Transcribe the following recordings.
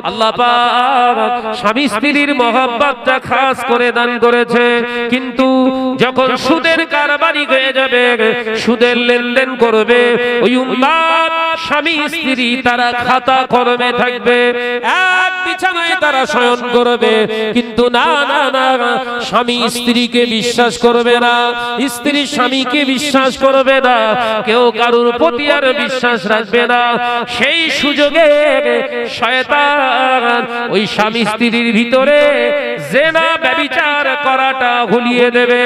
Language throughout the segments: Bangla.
আল্লাহ পাক স্বামী স্ত্রীর মহব্বতটা খাস করে দান করেছে, কিন্তু যখন সুদের কারবারি হয়ে যাবে, সুদের লেনদেন করবে, ওই উম্মাদ স্বামী স্ত্রী তারা খাতা কলমে থাকবে, এক বিছানায় তারা শয়ন করবে, কিন্তু না না না, স্বামী স্ত্রীকে বিশ্বাস করবে না, স্ত্রী স্বামীকে বিশ্বাস করবে না, কেউ কারোর প্রতি আর বিশ্বাস রাখবে না। সেই সুযোগে শয়তান ওই স্বামী স্ত্রীর ভিতরে জিনা ব্যভিচার করাটা ভুলিয়ে দেবে,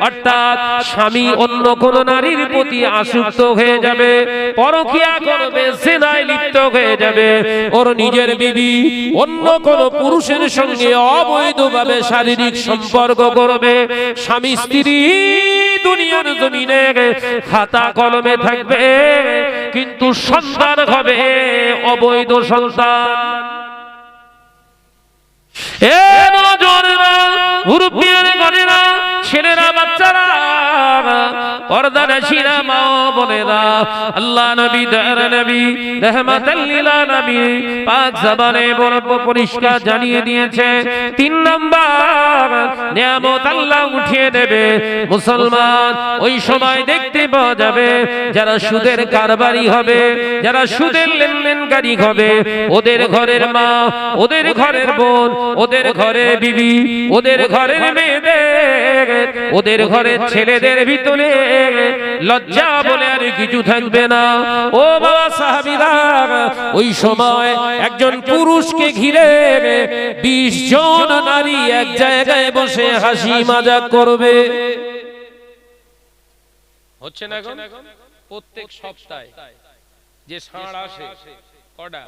অর্থাৎ স্বামী অন্য কোন নারীর প্রতি আসক্ত হয়ে যাবে, পরকীয়া করবে, জিনায় লিপ্ত হয়ে যাবে, ওর নিজের বিবি অন্য কোন পুরুষের সঙ্গে অবৈধভাবে শারীরিক সম্পর্ক করবে। স্বামী স্ত্রী দুনিয়ার জমিনে খাতা কলমে থাকবে, কিন্তু সন্তান হবে অবৈধ সন্তান। এ নজরেরা, মুরব্বিয়ার গণেরা, ছেলেরা, বাচ্চারা, পর্দানশীরা, মা বোনেরা, আল্লাহ নবী দয়ার নবী রাহমাতাল লিল আলামিন পাক জবানে বড় পরিষ্কার জানিয়ে দিয়েছে, 3 নাম্বার নিয়ামত আল্লাহ উঠিয়ে দেবে মুসলমান। ওই সময় দেখতে পাওয়া যাবে যারা সুদের কারবারি হবে, যারা সুদের লেনদেনকারী হবে, ওদের ঘরের মা, ওদের ঘরের বোন, ওদের ঘরে বিবি, ওদের ঘরের মেয়েদের, ওদের ঘরের ছেলেদের ভিতরে লজ্জা বলে আর কিছু থাকবে না। ও বাবা সাহাবীরা, ওই সময় একজন পুরুষকে ঘিরে 20 জন নারী এক জায়গায় বসে হাসি মজাক করবে। হচ্ছে না এখন প্রত্যেক সপ্তাহে যে ষাঁড় আসে কটা,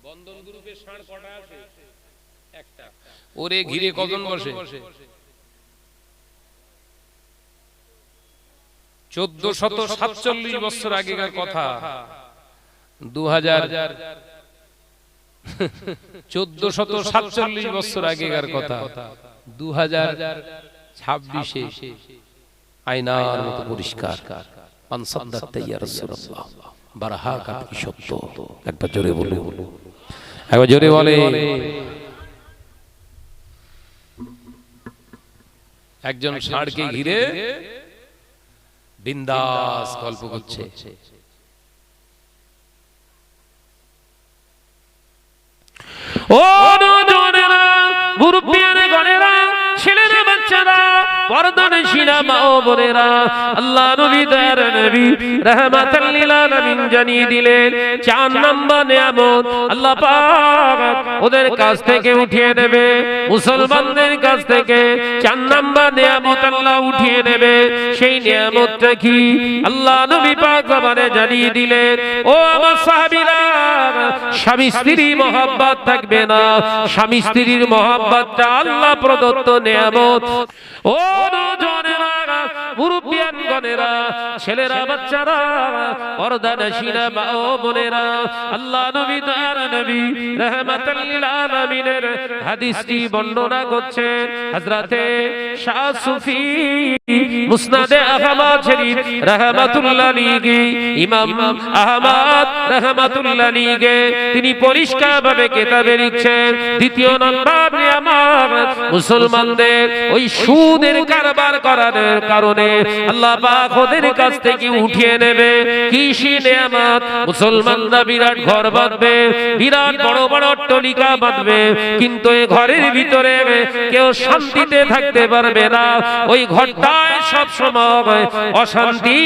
বন্ধন গ্রুপের ষাঁড় কটা আসে? একটা। ওরে ঘিরে কজন বসে? 1447 বছর আগেকার কথা, 1447 বছর আগেকার কথা, 2026 আয়নার মতো পরিষ্কার। মান সাদ্দাকতা ইয়া রাসূলুল্লাহ, বারাহাকাত কি সত্য, একবার জোরে বলো, একবার জোরে বলে। একজন ষাঁড়কে ঘিরে বিন্দাস গল্প করছে। ও নজরেরা, মুরব্বিয়ানে গণেরা, ছেলেরা, বাচ্চারা, পর্দানশীরা, মা ও বোনেরা, আল্লাহ নবী দয়ার নবী রাহমাতাল লিল আলামিন জানিয়ে দিলেন 4 নম্বর নিয়ামত আল্লাহ পাক ওদের কাছ থেকে উঠিয়ে নেবে, মুসলমানদের কাছ থেকে 4 নম্বর নিয়ামত আল্লাহ উঠিয়ে নেবে। সেই নিয়ামতটা কি? আল্লাহ নবী পাক জবানে জানিয়ে দিলেন, ও আমার সাহাবীরা, স্বামী স্ত্রী মহব্বত থাকবে না, স্বামী স্ত্রীর মহব্বতটা আল্লাহ প্রদত্ত নিয়ামত। ও নজরেরা, মুরব্বিয়ান গণেরা, ছেলেরা, বাচ্চারা, পর্দানশীরা, মা ও বোনেরা, আল্লাহ নবী দয়ার নবী রাহমাতাল লিল আলামিনের হাদিসটি বর্ণনা করছেন হযরতে শাহ সুফি মুসনাদে আহমদ শরীফ রাহমাতুল্লাহ আলাইহি, ইমাম আহমদ রাহমাতুল্লাহ আলাইহি তিনি পরিষ্কারভাবে কিতাবে লিখছেন, 2 নম্বর নিয়ামত মুসলমানদের ওই সুদের কারবার করার কারণে আল্লাহ পাক ওদের কাছ থেকে উঠিয়ে নেবে। কি সেই নিয়ামত? মুসলমানরা বিরাট ঘর বাঁধবে, বিরাট বড় বড় অট্টালিকা বাঁধবে, কিন্তু এই ঘরের ভিতরে কেউ শান্তিতে থাকতে পারবে না। ওই ঘরটায় সব সময় অশান্তি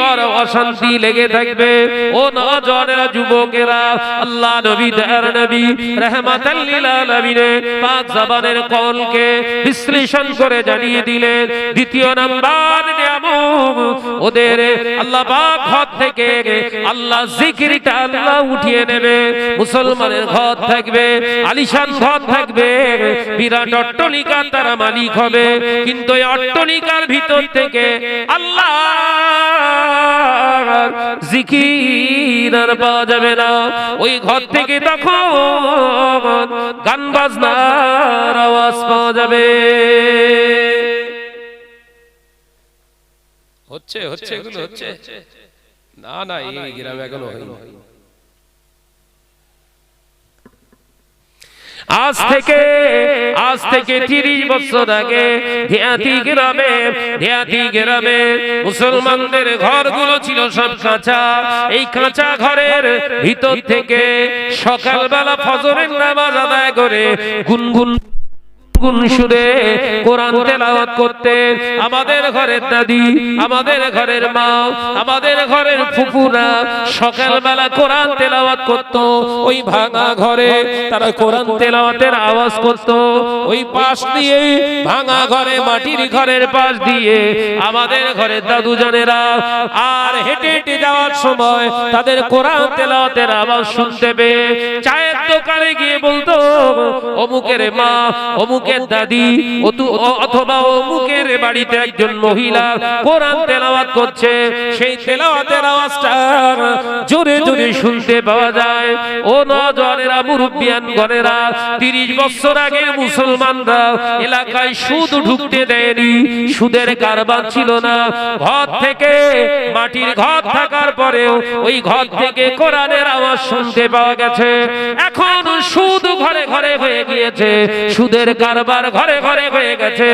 আর অশান্তি লেগে থাকবে। ও নওজোয়ানেরা, যুবকেরা, আল্লাহ নবী দয়ার নবী রাহমাতাল লিল আলামিন পাক জবানের কওলকে বিশ্লেষণ করে জানিয়ে দিলেন, 2 নম্বর নিয়ামত ওদের আল্লাহ পাক ঘর থেকে আল্লাহ জিকিরটা আল্লাহ উঠিয়ে নেবে। মুসলমানের ঘর থাকবে, আলিশান ঘর থাকবে, বিরাট অট্টালিকা তারা মালিক হবে, কিন্তু এই অট্টালিকার ভিতর থেকে আল্লাহ জিকির আর পাওয়া যাবে না। ওই ঘর থেকে তখন গান বাজনার আওয়াজ পাওয়া যাবে। হচ্ছে হচ্ছে এগুলো হচ্ছে না, না এই গ্রামে এখনো হয়নি। আজ থেকে 30 বছর আগে দেহাতি গ্রামে মুসলমানদের ঘরগুলো ছিল সব কাঁচা। এই কাঁচা ঘরের ভিতর থেকে সকালবেলা ফজরের নামাজ আদায় করে গুনগুন সুরে কোরআন তেলাওয়াত করতেন। আমাদের ঘরের দাদি, আমাদের ঘরের মা, আমাদের ঘরের ফুফুরা সকালবেলা কোরআন তেলাওয়াত করত। ওই ভাঙা ঘরে তারা কোরআন তেলাওয়াতের আওয়াজ করত। ওই পাশ দিয়ে ভাঙা ঘরে, মাটির ঘরের পাশ দিয়ে আমাদের ঘরের দাদু জানেরা আর হেঁটে হেঁটে যাওয়ার সময় তাদের কোরআন তেলাওয়াতের আওয়াজ শুনতে পেয়ে চায়ের দোকানে গিয়ে বলতো, অমুকের মা, অমুকের দাদি অথবা অমুকের বাড়িতে একজন মহিলা কোরআন তেলাওয়াত করছে। সেই তেলাওয়াতের আওয়াজটা জোরে জোরে শুনতে পাওয়া যায়। ও নওজওয়ানেরা, মুরব্বিয়ান গণেরা, 30 বছর আগে মুসলমানরা এলাকায় সুদ ঢুকতে দেয়নি, সুদের কারবার ছিল না। ঘর থেকে, মাটির ঘর থাকার পরেও ওই ঘর থেকে কোরআনের আওয়াজ শুনতে পাওয়া গেছে। এখন সুদ ঘরে ঘরে হয়ে গিয়েছে, সুদের কারবার ঘরে ঘরে হয়ে গেছে।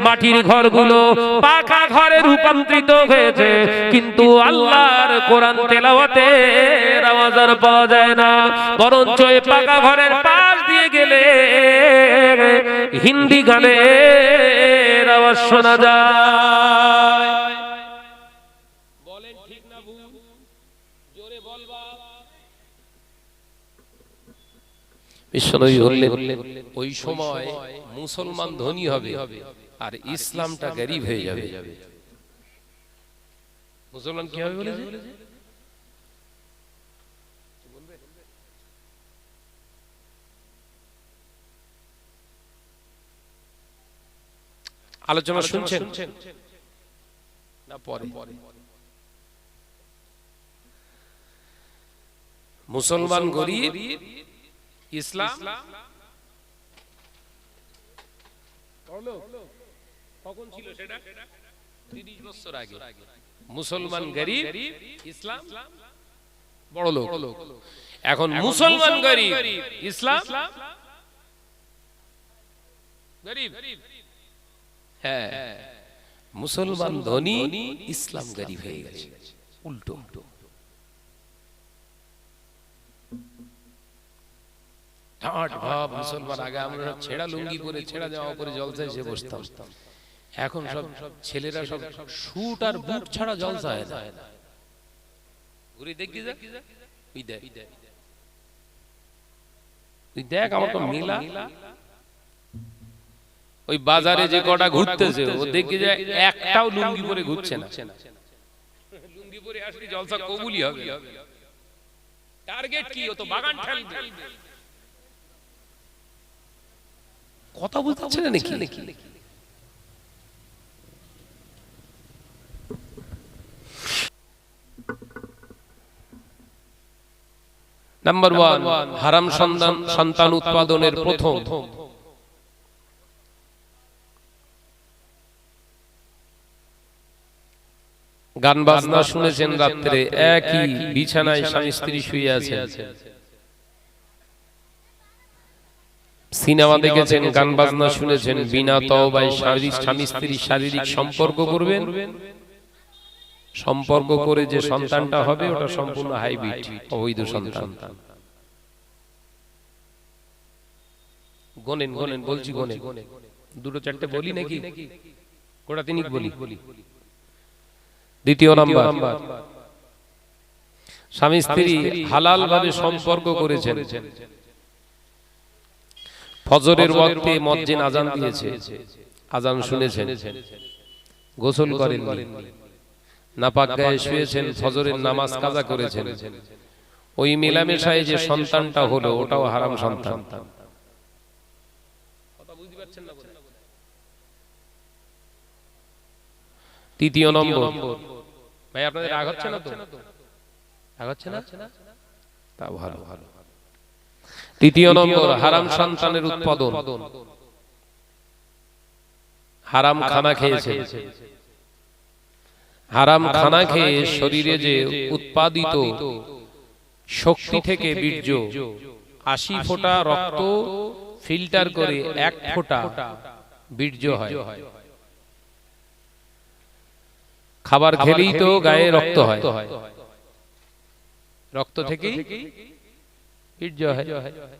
মাটির ঘরগুলো পাকা ঘরে রূপান্তরিত হয়েছে, কিন্তু আল্লাহর কোরআন তেলাওয়াতের আওয়াজ আর পাওয়া যায় না। বরঞ্চ এই পাকা ঘরের পাশ দিয়ে গেলে হিন্দি গানের আওয়াজ শোনা যায়। বলেন ঠিক না ভুল? জোরে বলবা। বিশ্বনবী বললেন, ওই সময় মুসলমান ধনী হবে আর ইসলামটা গরিব হয়ে যাবে। মুসলমান কি হবে বলেছে? আলোচনা শুনছেন না? পরে মুসলমান গরিব, ইসলাম কখন ছিল সেটা? 30 বছর আগে। মুসলমান গরিব, ইসলাম বড় লোক। এখন মুসলমান গরিব, ইসলাম গরিব। হ্যাঁ, মুসলমান ধনী, ইসলাম গরিব হয়ে গেছে। উল্টো। মুসলমান আগে আমরা ছেঁড়া লুঙ্গি পরে, ছেঁড়া জামা পরে জলসায় এসে বসতাম। এখন সব ছেলেরা সব শুট আর বুট ছাড়া জলসা হয় না। ঘুরে দেখি যা, তুই দেখ আমার তো মিলা। ওই বাজারে যে কটা ঘুরতেছে ও দেখি যায় একটাও লুঙ্গি পরে ঘুরছে না। লুঙ্গি পরে আসলে জলসা কবুলই হবে। টার্গেট কি? ও তো বাগান ঠেলবে। কথা বলতে পারছে না নাকি? নাম্বার 1, হারাম সন্তান উৎপাদনের প্রথম গান বাজনা শুনেছেন রাত্রে, একই বিছানায় স্বামী স্ত্রী শুয়ে আছে, সিনেমা দেখেছেন, গান বাজনা শুনেছেন, বিনা তওবায় স্বামী স্ত্রী শারীরিক সম্পর্ক করবেন। সম্পর্ক করে যে সন্তানটা হবে ওটা সম্পূর্ণ হাইব্রিড, অবৈধ সন্তান। গনেন বলছি, গনেন। দুটো চারটে বলি নাকি? গোটা তিনিক বলি। দ্বিতীয় নাম্বার, স্বামী স্ত্রী হালাল ভাবে সম্পর্ক করেছেন, ফজরের ওয়াক্তে মুয়াজ্জিন আযান দিয়েছে, আযান শুনেছেন, গোসল করেননি, নাপাক গায়ে শুয়েছেন, ফজরের নামাজ কাজা করেছেন, ওই মেলামেশায় যে সন্তানটা হলো ওটাও হারাম সন্তান। কথা বুঝতে পারছেন না? তৃতীয় নম্বর, ভাই আপনাদের রাগ হচ্ছে না তো? রাগ হচ্ছে না? তা ভালো। তৃতীয় নম্বর, হারাম সন্তানের উৎপাদন। হারাম খানা খেয়েছে, হারাম খানা খেয়ে শরীরে যে উৎপাদিত শক্তি থেকে বীর্য 80 ফোঁটা রক্ত ফিল্টার করে এক ফোঁটা বীর্য হয়। খাবার খেলেই তো গায়ে রক্ত হয়, রক্ত থেকেই বীর্য হয়,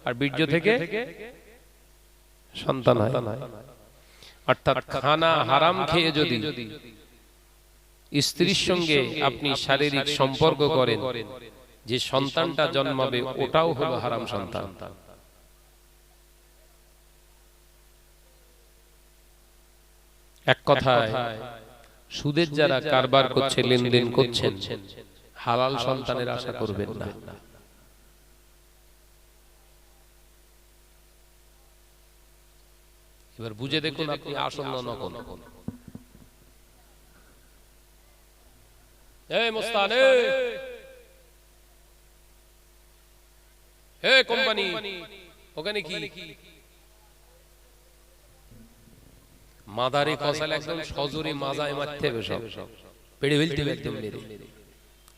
আর বীর্য থেকে সন্তান হয়। অর্থাৎ খানা হারাম খেয়ে যদি স্ত্রীর সঙ্গে আপনি শারীরিক সম্পর্ক করেন, যে সন্তানটা জন্মাবে ওটাও হলো হারাম সন্তান। এক কথায় সুদের যারা কারবার করছে, লেনদেন করছেন, হালাল সন্তানের আশা করবেন না। এবার বুঝে দেখুন আপনি আসন্ন নকল। এই মুস্তান, এই কোম্পানি, ওখানে কি মাদারে কসাল একদম সজোরে মাজায় মারতে হবে, সব পেড়ে ফেলতে হবে একদম মেরে।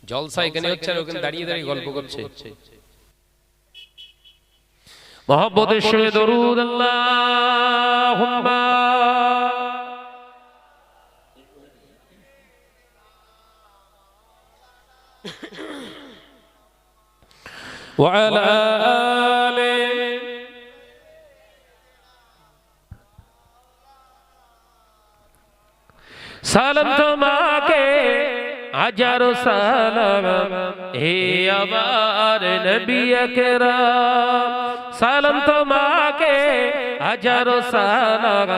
জলসা এখানে হচ্ছে আর ওখানে দাঁড়িয়ে দাঁড়িয়ে গল্প করছে। মোহাম্মদের সঙ্গে দরুদ আল্লাহুম্মা ওয়া আলা আলি সালাম তোমাকে হাজারো সালাম হে আমার নবী আকরাম, সালাম তোমাকে হাজারো সালাম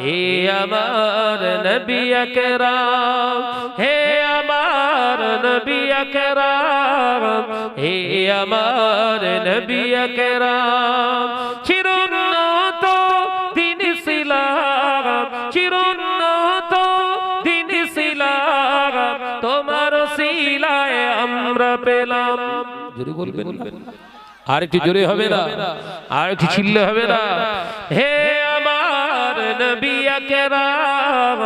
হে আমার নবী আকরাম, হে আমার নবী আকরাম, হে আমার নবী আকরাম। চিরোন্নত দিন ইসলাম, চিরোন্নত দিন ইসলাম, তোমার সিলায় আমরা পেলাম। জোরে বলবেন, আর একটু জোরে হবে না, আর একটু চিল্লে হবে না। হে আমার নবী আকরাম,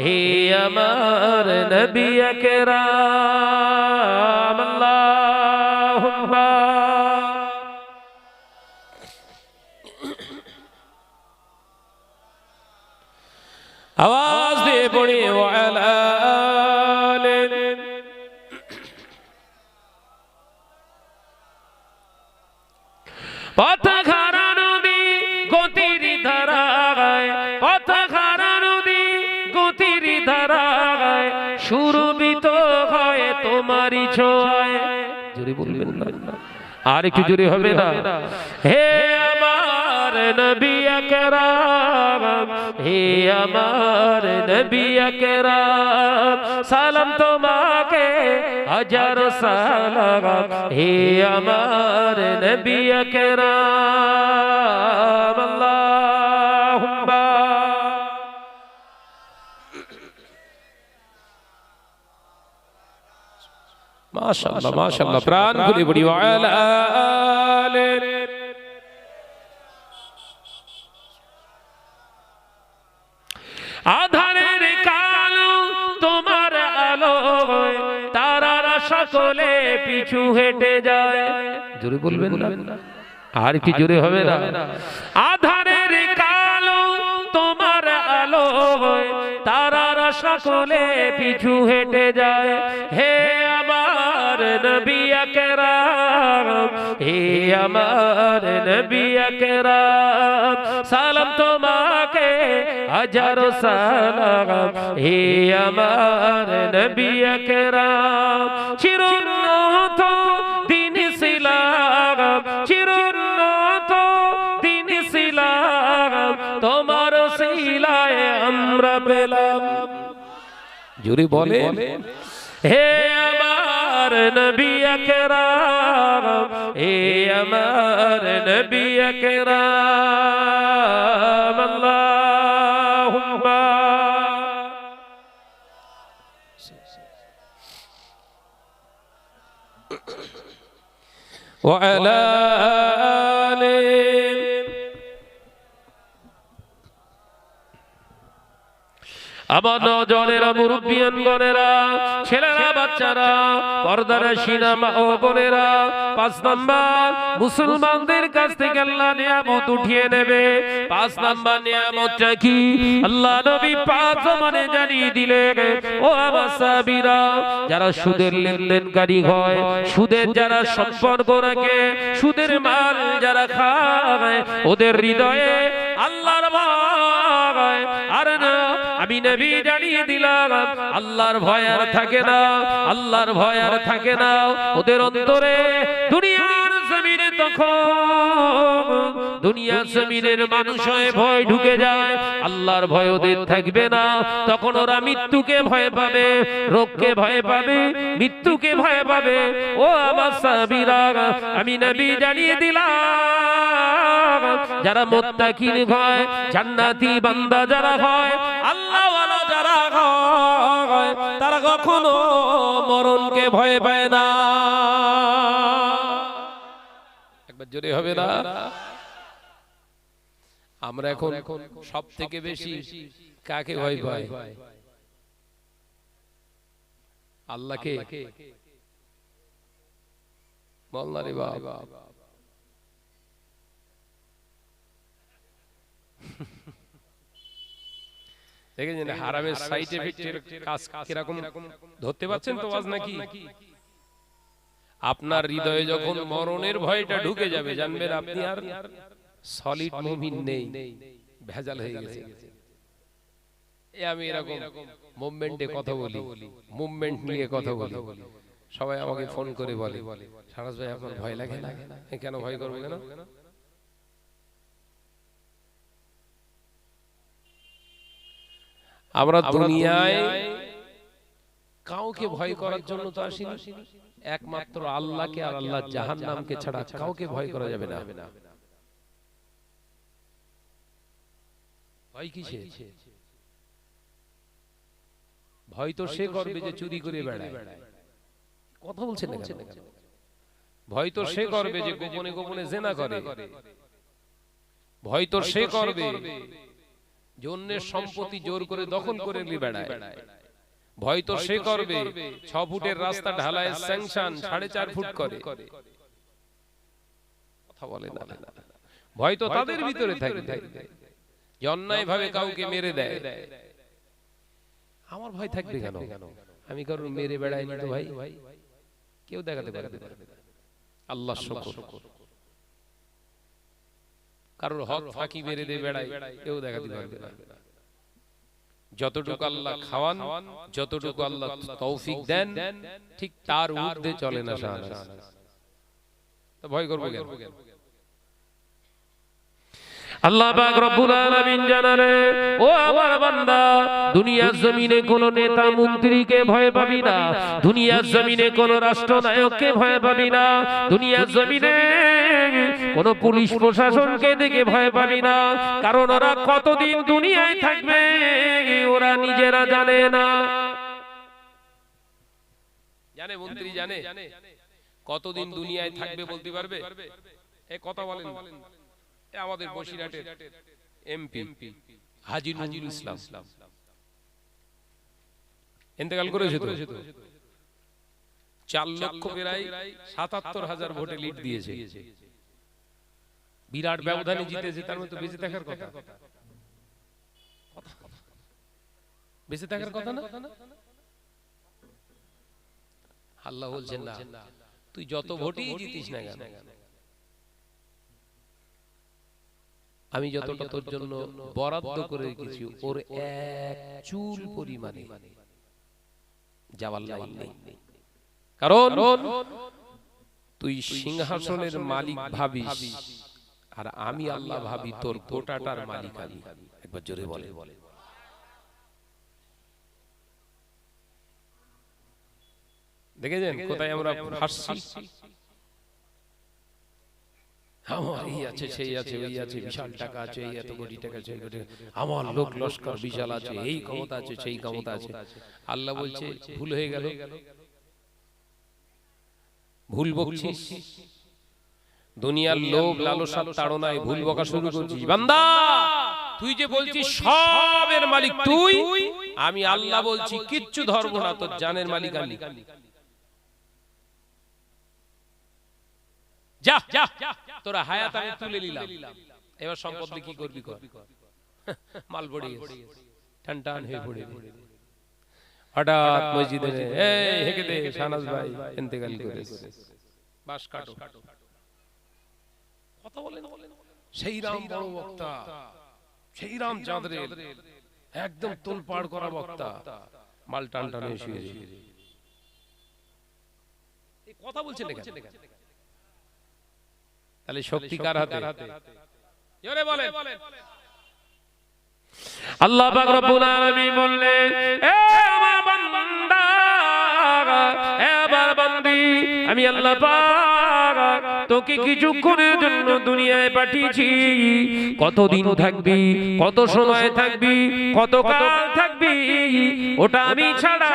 হে আমার নবী আকরাম, আল্লাহুম্মা আওয়াজ দিয়ে পড়ি ওয়া আলা আলি। পথ খারা নদী গতির ধারায়, পথ খারা নদী গতির ধারায়, সুরভিত হয় তোমারই ছোঁয়ায়। জোরে বলবেন না, আর একটু জোরে হবে না। হে আমার নবী আকরাম, হে আমার নবী আকরাম, সালাম তোমাকে হাজারো সালাম হে আমার নবী আকরাম, আল্লাহুম্মা মাশাআল্লাহ মাশাআল্লাহ, প্রাণ খুলে পড়ি ওয়া আলা আলি। আধারের কালো তোমার আলো, তারারা সকলে পিছু হেঁটে যায়। জোরে বলবেন না, আর কি জোরে হবে না। আধারের কালো তোমার আলো, তারারা সকলে পিছু হেঁটে যায়। হে আমার নবী আকরাম, হে আমার নবী আকরাম, সালাম তোমাকে হাজারো সালাম হে আমার নবী আকরাম। চিরোন্নত দিন ইসলাম, চিরোন্নত দিন ইসলাম, তোমার সিলায় আমরা পেলাম। জোরে বলে হে আমার নবী আকরাম, হে আমার নবী আকরাম, আল্লাহুম্মা ওয়া আলা আলি। আমার নজরেরা মুরব্বিয়ান গণেরা ছেলেরা বাচ্চারা পর্দানশীনা মা ও বোনেরা 5 নাম্বার মুসলমানদের কাছ থেকে আল্লাহ নিয়ামত উঠিয়ে নেবে 5 নাম্বার নিয়ামতটা কি আল্লাহ নবী পাক জমানে জানিয়ে দিলেন ও আমার সাহাবীরা যারা সুদের লেনদেনকারী হয় সুদের যারা সম্পর্ক রাখে সুদের মাল যারা খায় ওদের হৃদয়ে আল্লাহর ভয় আর না আমি নবী জানিয়ে দিলাম আল্লাহর ভয় আর থাকে না আল্লাহর ভয় আর থাকে না ওদের অন্তরে দুনিয়ার জমিনে তখন দুনিয়ার জমিনের মানুষ হয়ে ভয় ঢুকে যায় আল্লাহর ভয় ওদের থাকবে না তখন ওরা মৃত্যুকে ভয় পাবে রোগকে ভয় পাবে মৃত্যুকে ভয় পাবে ও আমার সাহাবীরা আমি নবী জানিয়ে দিলাম যারা মুত্তাকিন হয় জান্নাতি বান্দা যারা হয় আল্লাহ ওয়ালা যারা হয় তারা কখনো মরণকে ভয় পায় না একবার জোরে হবে না আমরা এখন সবথেকে বেশি কাকে ভয় পাই আল্লাহকে বল না রে বাবা দেখেন হারামের সাইড এফেক্টের কাজ কিরকম ধরতে পাচ্ছেন তো আজ নাকি আপনার হৃদয়ে যখন মরণের ভয়টা ঢুকে যাবে জানবেন আপনি আর সলিড মুমিন নেই ভেজাল হয়ে গেছে আমি এরকম মুভমেন্টে কথা বলি মুভমেন্ট নিয়ে কথা বলি সবাই আমাকে ফোন করে বলে সারাস ভাই আপনার ভয় লাগে না কেন ভয় করবো কেন আমরা দুনিয়ায় কাউকে ভয় করার জন্য তো আসিনি একমাত্র আল্লাহকে আর আল্লাহর জাহান্নামকে ছাড়া কাউকে ভয় করা যাবে না ভয় কিসে ভয় তো সে করবে যে চুরি করে বেড়ায় কথা বলছেন না কেন ভয় তো সে করবে যে গোপনে গোপনে জিনা করে ভয় তো সে করবে যে অন্যের সম্পত্তি জোর করে দখল করে নিয়ে বেড়ায় ভয় তো সে করবে 6 ফুটের রাস্তা ঢালাই স্যাংশন 4.5 ফুট করে কথা বলে না ভয় তো তাদের ভিতরে থাকে যে অন্যায় ভাবে কাউকে মেরে দেয় আমার ভয় থাকবে কেন আমি কারণ মেরে বেড়াইনি তো ভাই কেউ দেখাতে পারবে না আল্লাহর শুকর কারোর হক ফাঁকি মেরে দিয়ে বেড়াই কেউ দেখাতে পারবে না যতটুকু আল্লাহ খাওয়ান যতটুকু আল্লাহ তৌফিক দেন ঠিক তার ঊর্ধ্বে চলে না শাহনাজ তো ভয় করব কেন আল্লাহ পাক রব্বুল আলামিন জানালে ও আমার বান্দা দুনিয়ার জমিনে কোন নেতা মন্ত্রীকে ভয় পাবি না দুনিয়ার জমিনে কোন রাষ্ট্রনায়ককে ভয় পাবি না দুনিয়ার জমিনে কোন পুলিশ প্রশাসনকে দেখে ভয় পাবি না কারণ ওরা কতদিন দুনিয়ায় থাকবে ওরা নিজেরা জানে না জানে মন্ত্রী জানে কতদিন দুনিয়ায় থাকবে বলতে পারবে এই কথা বলেন আমাদের বসিরহাটের এমপি হাজী নজরুল ইসলাম ইন্তেকাল করেছে তো 4 লক্ষ প্রায় 77,000 ভোটে লিড দিয়েছে বিরাট ব্যবধানে জিতেছে তার মধ্যে বেঁচে থাকার কথা বেঁচে থাকার কথা না আল্লাহ বলছেন না তুই যত ভোটই জিতিস না কেন আমি যতটা তোর জন্য বরাদ্দ করে রেখেছি ওর এক চুল পরিমাণে যাওয়ার লাইন নেই কারণ তুই সিংহাসনের মালিক ভাবিস আর আমি আল্লাহ ভাবি তোর গোটাটার মালিক আমি একবার জোরে বলে দেখেছেন কোথায় আমরা হাসছি আমার এই আছে সেই আছে ওই আছে বিশাল টাকা আছে এই এত কোটি টাকা আছে আমার লোক লস্কর বিশাল আছে এই ক্ষমতা আছে সেই ক্ষমতা আছে আল্লাহ বলছে ভুল হয়ে গেল ভুল বকছিস দুনিয়ার লোভ লালসা তাড়নায় ভুল বকা শুরু করছিস বান্দা তুই যে বলছিস সবের মালিক তুই আমি আল্লাহ বলছি কিচ্ছু ধরবো না, তোর জানের মালিক আমি। যা যা তোরা হায়াত আমি তুলে নিলাম, এবার সম্পদ কি করবি কর। মাল পড়ে গেছে, টান টান হয়ে পড়ে গেছে। হঠাৎ মসজিদে এই হেঁকে দে শাহনাজ ভাই ইন্তেকাল করেছে, বাস কাটো। কথা বলেন, সেই রাম বড় বক্তা, সেই রাম চাঁদরের একদম তোলপাড় করা বক্তা, মাল টান টান হয়ে শুয়ে এই কথা বলছেন কেন? তাহলে শক্তি কার হাতে? জোরে বলেন। আল্লাহ পাক রব্বুল আলামিন বললেন, এ আমার বান্দা, এ আমার বান্দি, আমি আল্লাহ পাক তোকে কিছুক্ষণের জন্য দুনিয়ায় পাঠিয়েছি। কতদিন থাকবি, কত সময় থাকবি, কত কাল থাকবি, ওটা আমি ছাড়া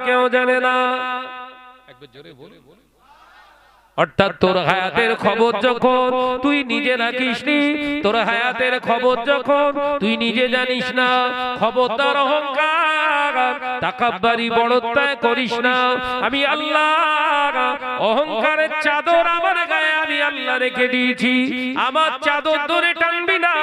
কেউ জানে না। একবার জোরে বলে। অর্থাৎ তোর হায়াতের খবর যখন তুই নিজে রাখিস নি, তোর হায়াতের খবর যখন তুই নিজে জানিস না, খবরদার অহংকার তাকাব্বারি বড়ত্বায় করিস না। আমি আল্লাহ অহংকারের চাদর আমার গায়ে আমি আল্লাহ রেখে দিয়েছি, আমার চাদর ধরে টানবি না।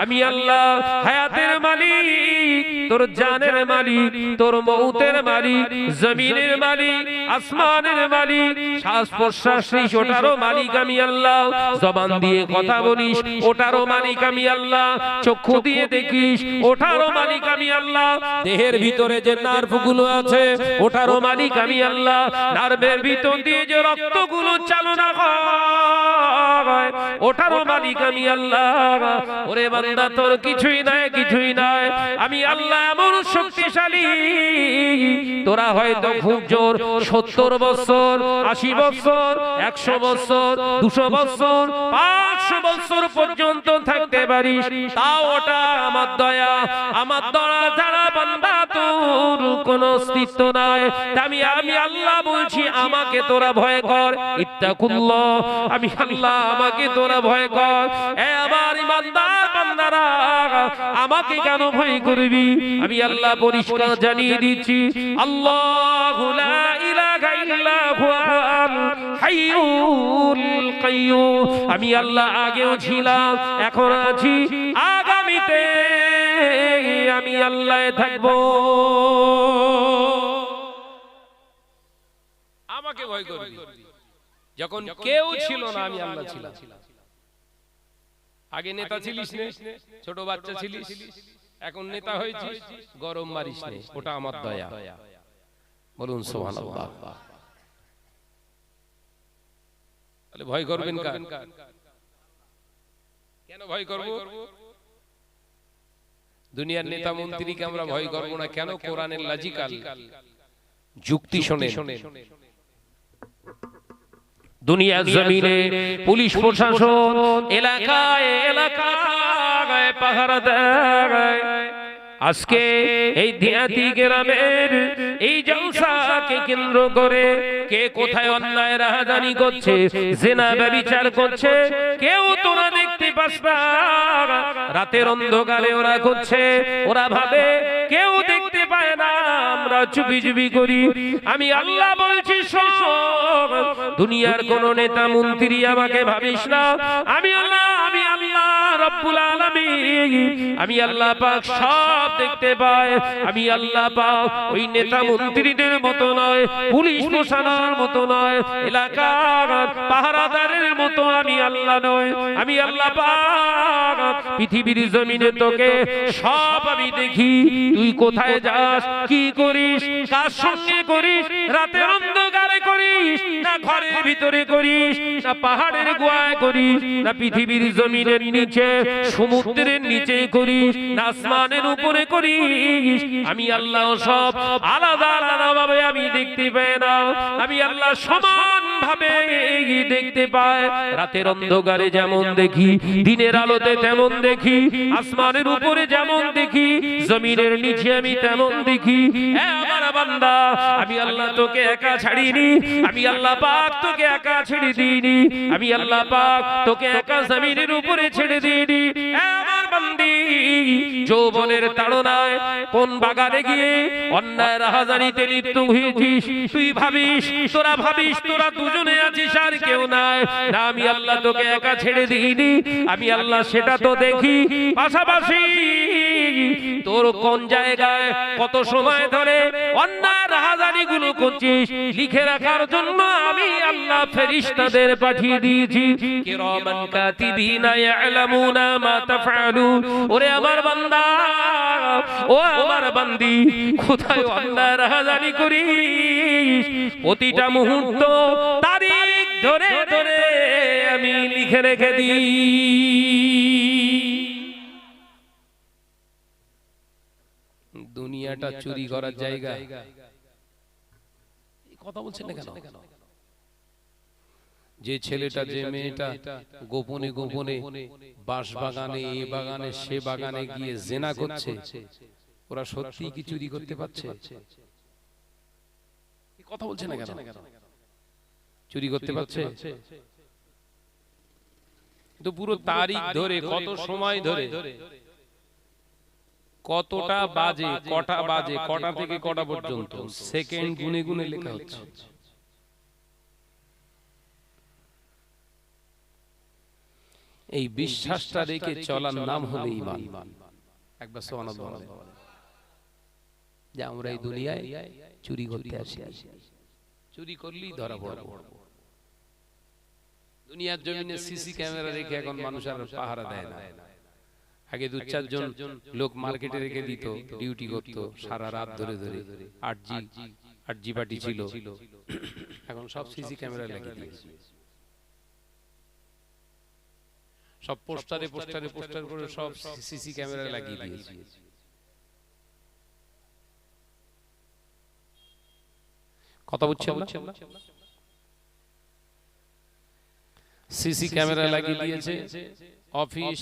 আমি আল্লাহ হায়াতের মালিক, তোর জানের মালিক, তোর মউতের মালিক, জমিনের মালিক, আসমানের মালিক, শ্বাস প্রশ্বাস নিস ওটারও মালিক আমি আল্লাহ, জবান দিয়ে কথা বলিস ওটারও মালিক আমি আল্লাহ, চক্ষু দিয়ে দেখিস ওটারও মালিক আমি আল্লাহ, দেহের ভিতরে যে নার্ভগুলো আছে ওটারও মালিক আমি আল্লাহ, নার্ভের ভিতর দিয়ে যে রক্তগুলো চালনা হয় ওটারও মালিক আমি আল্লাহ। ওরে বান্দা তোর কিছুই নাই, কিছুই নাই, আমি আল্লাহ এমন শক্তিশালী, তোরা হয়তো খুব জোর 70 বছর, 80 বছর, 100 বছর, 200 বছর, 500 বছর পর্যন্ত থাকতে পারিস, তাও ওটা আমার দয়া, আমার দয়া ছাড়া বান্দা তোর কোনো অস্তিত্ব নাই। আমি আল্লাহ বলছি আমাকে তোরা ভয় কর, ইত্তাকুল্লাহ, আমি আল্লাহ আমাকে তোরা ভয় কর। এ আমার ইমানদার বান্দারা, আমাকে কেন ভয় করবি? আমি আল্লাহ পরিষ্কার জানিয়ে দিচ্ছি, আল্লাহু লা ইলাহা ইল্লা হুয়াল হাইয়ুল কাইয়্যুম। আমি আল্লাহ আগেও ছিলাম, এখন আছি, আগামীতে আমি আল্লাহ থাকবো। আমাকে ভয় করবি, যখন কেউ ছিল না আমি আল্লাহ ছিলাম। আগে নেতা ছিলিস নে, ছোট বাচ্চা ছিলিস, এখন নেতা হয়েছিস, গরম মারিস নে, ওটা আমার দয়া। বলুন সুবহানাল্লাহ। তাহলে ভয় করবেন কার? কেন ভয় করব? দুনিয়ার নেতা মন্ত্রীকে আমরা ভয় করব না কেন? কোরআনের লজিক্যাল যুক্তি শুনে। দুনিয়ার জমিনে পুলিশ প্রশাসন এলাকায় এলাকায় পাহারা দেয়। আজকে এই দিয়াতি গ্রামের এই জলসাকে কেন্দ্র করে কে কোথায় অন্যায় রাহাজানি করছে, জিনা ব্যভিচার করছে, কেউ তোরা দেখতে পাস না। রাতের অন্ধকারে ওরা করছে, ওরা ভাবে কেউ দেখতে পায় না, আমরা চুপি চুপি করি। আমি আল্লাহ বলছি শোন, দুনিয়ার কোন নেতা মন্ত্রী আমাকে ভাবিস না, আমি আল্লাহ রব্বুল আলামিন, আমি আল্লাহ পাক সব দেখতে পাই। আমি আল্লাহ পাক ওই নেতা মন্ত্রীদের মতো নয়, পুলিশ প্রশাসনের মতো নয়, এলাকার পাহারাদারের মতো আমি আল্লাহ নয়। আমি আল্লাহ পাক পৃথিবীর জমিনে তোকে সব আমি দেখি, তুই কোথায় যাস, কি করিস, কার সঙ্গে করিস, রাতের অন্ধকারে করিস না ঘরের ভিতরে করিস, না পাহাড়ের গোয়ায় করিস, না পৃথিবীর জমিনের নিচে সমুদ্রের নিচে করিস, না আসমানের উপরে করিস, আমি আল্লাহ সব আলাদা আলাদা ভাবে আমি দেখতে পাই না। আমি আল্লাহ সমান ভাবে দেখতে পাই। রাতের অন্ধকারে যেমন দেখি, দিনের আলোতে তেমন দেখি, আসমানের উপরে যেমন দেখি, জমিনের নিচে আমি তেমন দেখি। আমার বান্দা, আমি আল্লাহ তোকে একা ছাড়িনি, আমি আল্লাহ পাক তোকে একা ছেড়ে দিইনি, আমি আল্লাহ পাক তোকে একা জমিনের উপরে ছেড়ে দিইনি। আমার বান্দি যৌবনের তাড়নায় কোন বাগানে গিয়ে অন্যায় রাহাজানিতে লিপ্ত হয়েছিস। তুই ভাবিস, তোরা দুজনে আছিস আর কেউ নাই। না, আমি আল্লাহ তোকে একা ছেড়ে দিইনি, আমি আল্লাহ সেটা তো দেখি। পাশাপাশি তোর কোন জায়গায় কত সময় ধরে অন্যায় রাহাজানি গুলো করছিস লিখে রাখার জন্য আমি আল্লাহ ফেরেশতাদের পাঠিয়ে দিয়েছি। কিরামান কাতিবিনা ইয়ালামুনা মা তাফআলুন। ওরে আমার বান্দা, ও আমার বান্দি, কোথায় অন্যায় রাহাজানি করিস প্রতিটা মুহূর্ত তারিখ ধরে ধরে আমি লিখে রেখে দিই। দুনিয়াটা চুরি করার জায়গা। কথা বলছেন না কেন? যে ছেলেটা যে মেয়েটা গোপনে গোপনে বাঁশ বাগানে, এ বাগানে, সে বাগানে গিয়ে জেনা করছে, ওরা সত্যি কি চুরি করতে পারছে? কথা বলছেন না কেন? চুরি করতে পারছে? তো পুরো তারিখ ধরে, কত সময় ধরে, কতটা বাজে, কটা বাজে, কটা থেকে কটা পর্যন্ত সেকেন্ড গুনে গুনে লেখা হচ্ছে। এই বিশ্বাসটা রেখে চলার নাম হলো ঈমান। একবার সুবহানাল্লাহ বলেন। যে আমরা এই দুনিয়ায় চুরি করতে আসি, চুরি করলেই ধরা পড়ব। দুনিয়ার জমিনে সিসি ক্যামেরা রেখে এখন মানুষ আর পাহারা দেয় না। আগে 2-4 জন লোক মার্কেটে রেখে দিত, ডিউটি করত সারা রাত ধরে ধরে। 8G পার্টি ছিল, এখন সব সিসি ক্যামেরা লাগিয়ে দিয়েছে। সব পোস্টারে করে সব সিসি ক্যামেরা লাগিয়ে দিয়েছে। কথা বুঝছেন না? সিসি ক্যামেরা লাগিয়ে দিয়েছে। অফিস,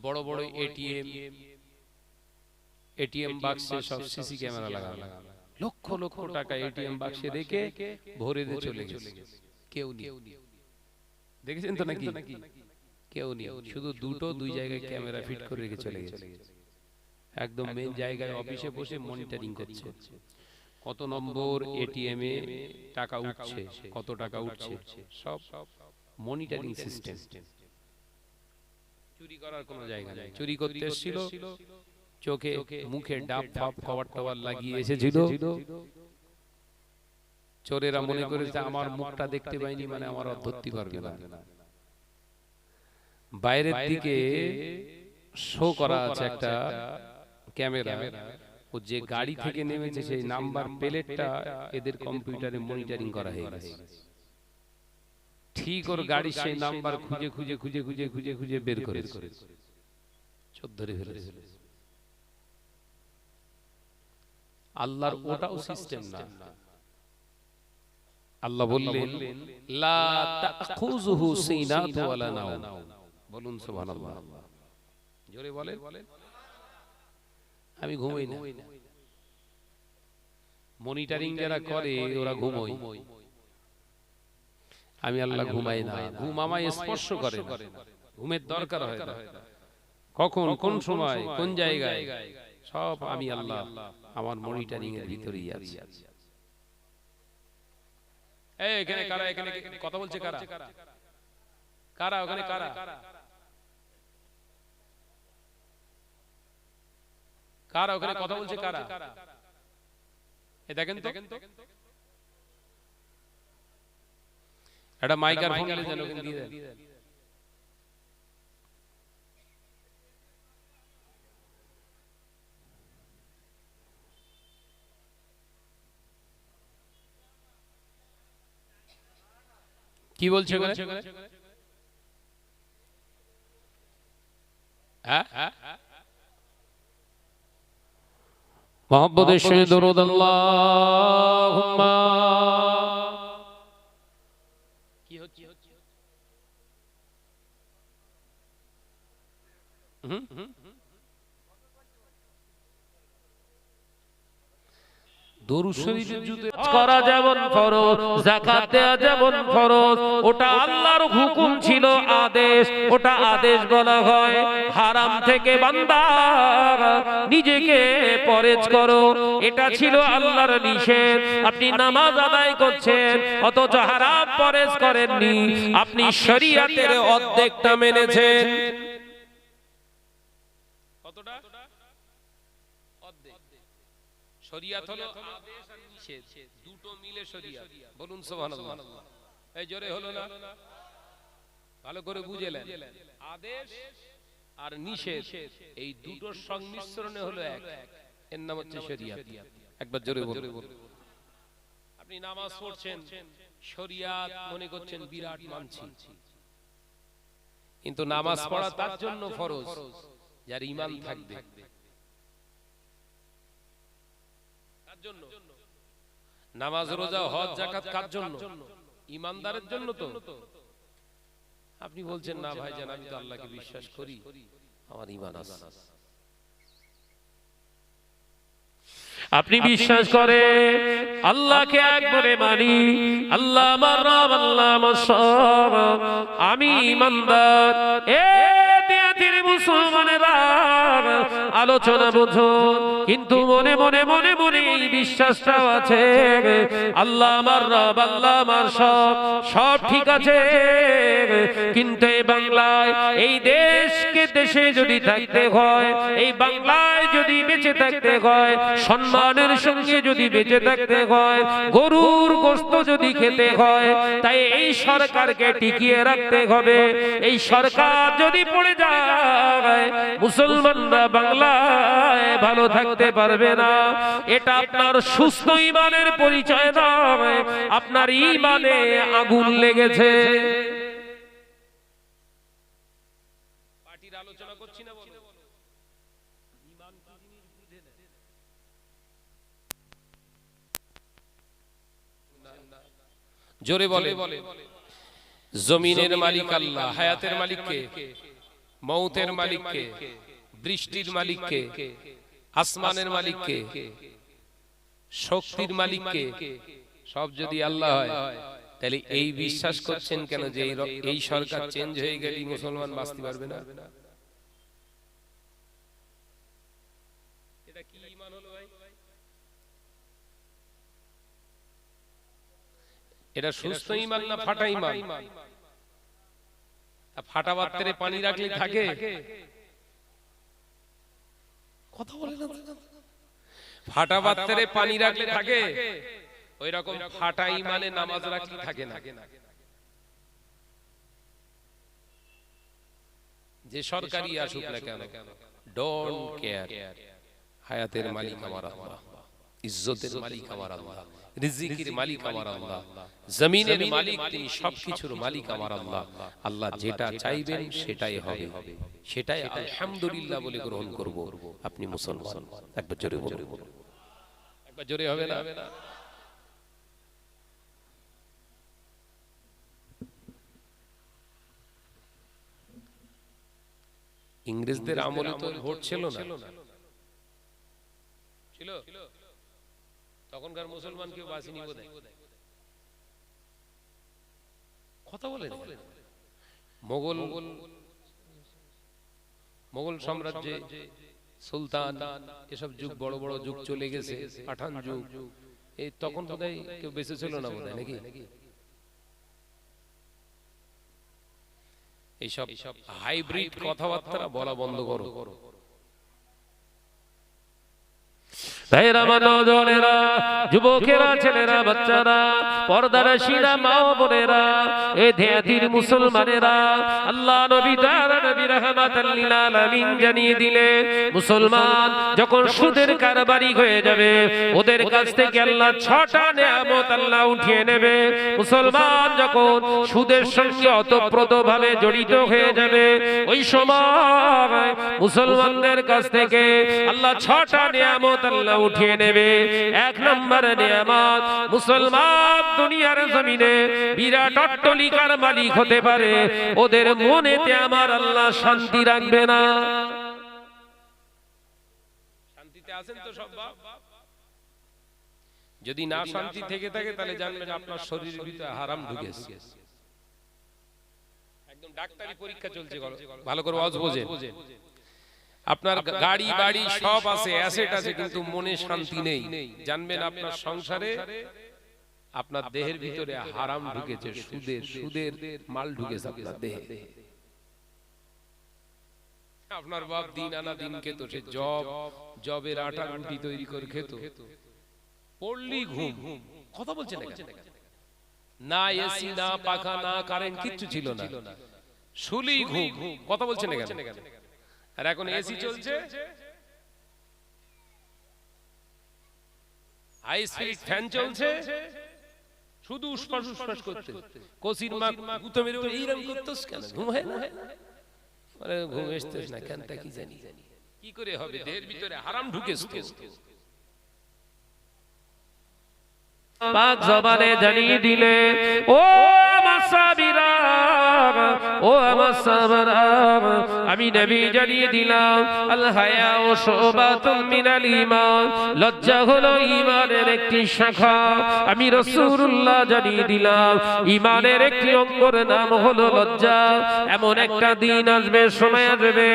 বড় বড় এটিএম বাক্সে সব সিসি ক্যামেরা লাগানো। লক্ষ লক্ষ টাকা এটিএম বাক্সে রেখে ভরে দিয়ে চলে গেছে। কেউ নেই, দেখেছেন তো নাকি? কেউ নেই, শুধু দুই জায়গায় ক্যামেরা ফিট করে রেখে চলে গেছে। একদম মেন জায়গায় অফিসে বসে মনিটরিং করছে কত নম্বর এটিএম এ টাকা উঠছে, কত টাকা উঠছে, সব মনিটরিং সিস্টেম। চুরি করার কোনো জায়গা নেই। চুরি করতে এসেছিল, চোখে মুখে ডাব ফাপ কভার টভার লাগিয়ে এসেছিল। চোরেরা মনে করেছে আমার মুখটা দেখতে পাইনি মানে আমার ধরতে পারবে না। বাইরের দিকে শো করা আছে একটা ক্যামেরা, ও যে গাড়ি থেকে নেমেছে সেই নাম্বার প্লেটটা এদের কম্পিউটারে মনিটরিং করা হয়ে গেছে। ঠিক ওর গাড়ির সেই নাম্বার খুঁজে খুঁজে খুঁজে খুঁজে খুঁজে খুঁজে বের করে চোর ধরে ফেলেছে। আল্লাহর ওটাও সিস্টেম না। আল্লাহ বললেন লা তাখুযুহু সিনাতু ওয়ালা নাওম। বলুন সুবহানাল্লাহ, জোরে বলেন। আমি ঘুমাই না। মনিটরিং যারা করে ওরা ঘুমোয়, আমি আল্লাহ ঘুমাই না। ঘুম আমায় স্পর্শ করে না, ঘুমের দরকার হয় না। কখন, কোন সময়, কোন জায়গায়, সব আমি আল্লাহ আমার মনিটরিং এর ভিতরেই আছি। এই এখানে কারা, এখানে কথা বলছে কারা? কারা ওখানে? কারা কারা ওখানে কথা বলছে? কারা? এই দেখেন তো, একটা মাইক্রোফোন নিয়ে যেন ওখানে দিয়ে দেন। কি বলছে ওখানে? হ্যাঁ, মোহাম্মদের সাথে দরুদ আল্লাহুম্মা। কি হচ্ছে? দরুদ শরীফের যুদ্ধে করা যেমন ফরজ, যাকাত দেওয়া যেমন ফরজ, ওটা আল্লাহর হুকুম ছিল, আদেশ, ওটা আদেশ বলা হয়। হারাম থেকে বান্দা নিজেকে পরেজ করো, এটা ছিল আল্লাহর নিষেধ। আপনি নামাজ আদায় করছেন অথচ হারাম পরেজ করেননি, আপনি শরীয়তের অর্ধেকটা মেনেছেন। কতটা? অর্ধেক। শরীয়ত হলো আদেশ আর নিষেধ, দুটো মিলে শরীয়ত। বলুন সুবহানাল্লাহ। এই জোরে হলো না? ভালো করে বুঝেলেন, আদেশ আর নিষেধ এই দুটোর সংমিশ্রণে হলো এক, এর নাম হচ্ছে শরীয়ত। একবার জোরে বলুন। আপনি নামাজ পড়ছেন, শরীয়ত মনে করছেন বিরাট মানছি, কিন্তু নামাজ পড়া তার জন্য ফরজ যার ঈমান থাকবে। কার জন্য? নামাজ, রোজা, হজ, যাকাত কার জন্য? ঈমানদারের জন্য তো। আপনি বলছেন না ভাইজান, আমি তো আল্লাহকে বিশ্বাস করি, আমার ঈমান আছে। আপনি বিশ্বাস করে আল্লাহকে একবারে মানি, আল্লাহ আমার রব, আল্লাহ আমার সব, আমি ঈমানদার। এ দিয়াতির মুসলমানেরা আলোচনা বোঝো, কিন্তু মনে মনে মনে মনে এই বিশ্বাসটাও আছে, আল্লাহ আমার রব, আল্লাহ আমার সব, সব ঠিক আছে, কিন্তু এই বাংলায়, এই দেশকে দেশে যদি থাকতে হয়, এই বাংলায় যদি বেঁচে থাকতে হয়, সম্মানের সঙ্গে যদি বেঁচে থাকতে হয়, গরুর গোশত যদি খেতে হয়, তাই এই সরকারকে টিকিয়ে রাখতে হবে। এই সরকার যদি পড়ে যায়, মুসলমানরা বাংলায় ভালো থাকতে পারবে না। এটা আপনার সুস্থ ঈমানের পরিচয় নয়, আপনার ঈমানে আগুন লেগেছে। পার্টির আলোচনা করছি না, বলো ঈমান কি জিনিস বুঝে না? জোরে বলে। জমিনের মালিক আল্লাহ, হায়াতের মালিক কে? মউতের মালিক কে? বৃষ্টির মালিক কে? আসমানের মালিক কে? শক্তির মালিক কে? সব যদি আল্লাহ হয়, তাহলে এই বিশ্বাস করছেন কেন যে এই সরকার চেঞ্জ হয়ে গেলে মুসলমান বাঁচতে পারবে না? এটা কি ঈমান হলো ভাই? এটা সুস্থ ঈমান না ফাটা ঈমান? ফাটা পাত্রে পানি রাখলে থাকে? কথা বলে না। ফাটা পাত্রে পানি রাখলে থাকে? ওই রকম ফাটা ঈমানে নামাজ রাখলে থাকে না। যে সরকারি আসুক না কেন, ডোন্ট কেয়ার। হায়াতের মালিক আমার আল্লাহ, ইজ্জতের মালিক আমার আল্লাহ, রিজিকের মালিক আমার আল্লাহ, জমিনের মালিক তিনি, সবকিছুর মালিক আমার আল্লাহ। আল্লাহ যেটা চাইবেন সেটাই হবে, সেটাই আলহামদুলিল্লাহ বলে গ্রহণ করব। আপনি মুসলমান। একবার জোরে বলুন। একবার জোরে হবে না? ইংরেজদের আমলে তো ভোট ছিল না, ছিল? তখনকার মুসলমান কেউ বাঁচিনি বোধহয়। কথা বলে মোগল সাম্রাজ্যে সুলতান এসব যুগ, বড় বড় যুগ চলে গেছে, পাঠান যুগ, এই তখন বোধহয় কেউ বেঁচে ছিল না বোধহয়, নাকি? এইসব হাইব্রিড কথাবার্তা বলা বন্ধ করো। ভাইরা, নওজোয়ানেরা, যুবকেরা, ছেলেরা, বাচ্চারা, পর্দানশীরা, মা ও বোনেরা, এই দেয়াতির মুসলমানেরা, আল্লাহ নবী তাআলা নবী রাহমাতাল লিল আলামিন জানিয়ে দিলেন, মুসলমান যখন সুদের কারবারি হয়ে যাবে, ওদের কাছ থেকে আল্লাহ 6টা নিয়ামত আল্লাহ উঠিয়ে নেবে। মুসলমান যখন সুদের সঙ্গে ওতপ্রোতভাবে জড়িত হয়ে যাবে, ওই সময় মুসলমানদের কাছ থেকে আল্লাহ 6টা নিয়ামত আল্লাহ উঠিয়ে নেবে। 1 নম্বর নিয়ামত, মুসলমান দুনিয়ার জমিনে বিরাট অট্টালিকার মালিক হতে পারে, ওদের মনেতে আমার আল্লাহ শান্তি রাখবে না। শান্তিতে আছেন তো সব বাপ? যদি না শান্তি থেকে থাকে তাহলে জানবেন আপনার শরীরের ভিতরে হারাম ঢুকেছে। একদম ডাক্তারি পরীক্ষা চলছে, ভালো করে ওয়াজ বোঝেন। আপনার গাড়ি বাড়ি সব আছে, অ্যাসেট আছে, কিন্তু মনে শান্তি নেই, জানবেন আপনার সংসারে আপনার দেহের ভিতরে হারাম ঢুকেছে, সুদের মাল ঢুকেছে আপনার দেহে। আপনার বাপ দিন আনা দিন খেত, সে জবের আটা রুটি তৈরি করে খেত, পড়লি ঘুম। কথা বলছেন না, এসি না পাখা না কারেন্ট কিচ্ছু ছিল না, শুলি ঘুম। কথা বলছেন না, আর এখন এসি চলছে, হাই স্পিড ফ্যান চলছে, শুধু উসপাস উসপাস করতে। কসির মা গুতো মেরে এইরকম করতেছ কেন, ঘুম হয় না? আরে ঘুম আসতেছ না কেন, তা কি জানি কি করে হবে, দেহের ভিতরে হারাম ঢুকেছে। পাক জবানে জানিয়ে দিলে, ও আমার সাবিরা, ও আমার সাবরা, আমি নবী জানিয়ে দিলাম, আল হায়া ও শুবাতুম মিনাল ঈমান, লজ্জা হলো ঈমানের একটি শাখা। আমি রাসূলুল্লাহ জানিয়ে দিলাম, ঈমানের একটি অঙ্গের নাম হলো লজ্জা। এমন একটা দিন আসবে, সময় আসবে,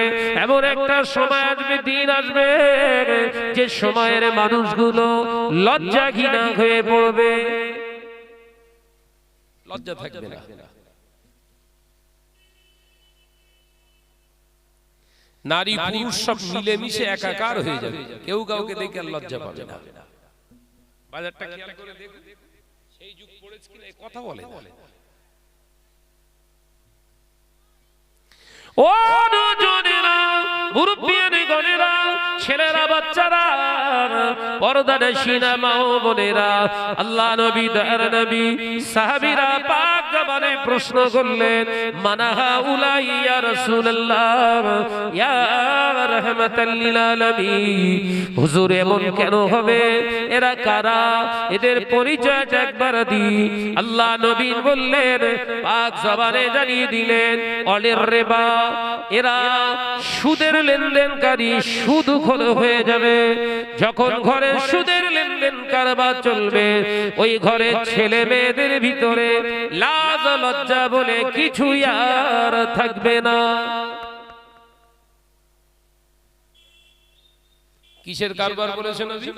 এমন একটা সময় আসবে, দিন আসবে, যে সময়ের মানুষগুলো লজ্জা ঘৃণা হয়ে পড়বে, লজ্জা থাকবে না। নারী পুরুষ সব মিলেমিশে একাকার হয়ে যাবে, কেউ কাউকে দেখে আর লজ্জা পাবে না। বাজারটা খেয়াল করে দেখুন, সেই যুগ পড়েছে কিনা এই কথা বলে না। ও নজনেরা, মুরব্বিয়ানে গনেরা, ছেলেরা, বাচ্চারা, পর্দানশীনা মা ও বোনেরা, আল্লাহ নবী দয়ার নবী সাহাবীরা পাক জবানে প্রশ্ন করলেন, মানাহা উলাই ইয়া রাসূলুল্লাহ, ইয়া রাহমাতাল লিল আলামিন। হুজুর এমন কেন হবে, এরা কারা, এদের পরিচয়টা একবার দিই। আল্লাহ নবী বললেন, পাক জবানে জানিয়ে দিলেন, অলির রিবা, এরা সুদের লেনদেনকারী, সুদখোর হয়ে যাবে। যখন ঘরে সুদের লেনদেন কারবার চলবে, ওই ঘরে ছেলে মেয়েদের ভিতরে লাজ লজ্জা বলে কিছু আর থাকবে না। কিসের কারবার বলেছেন নবী?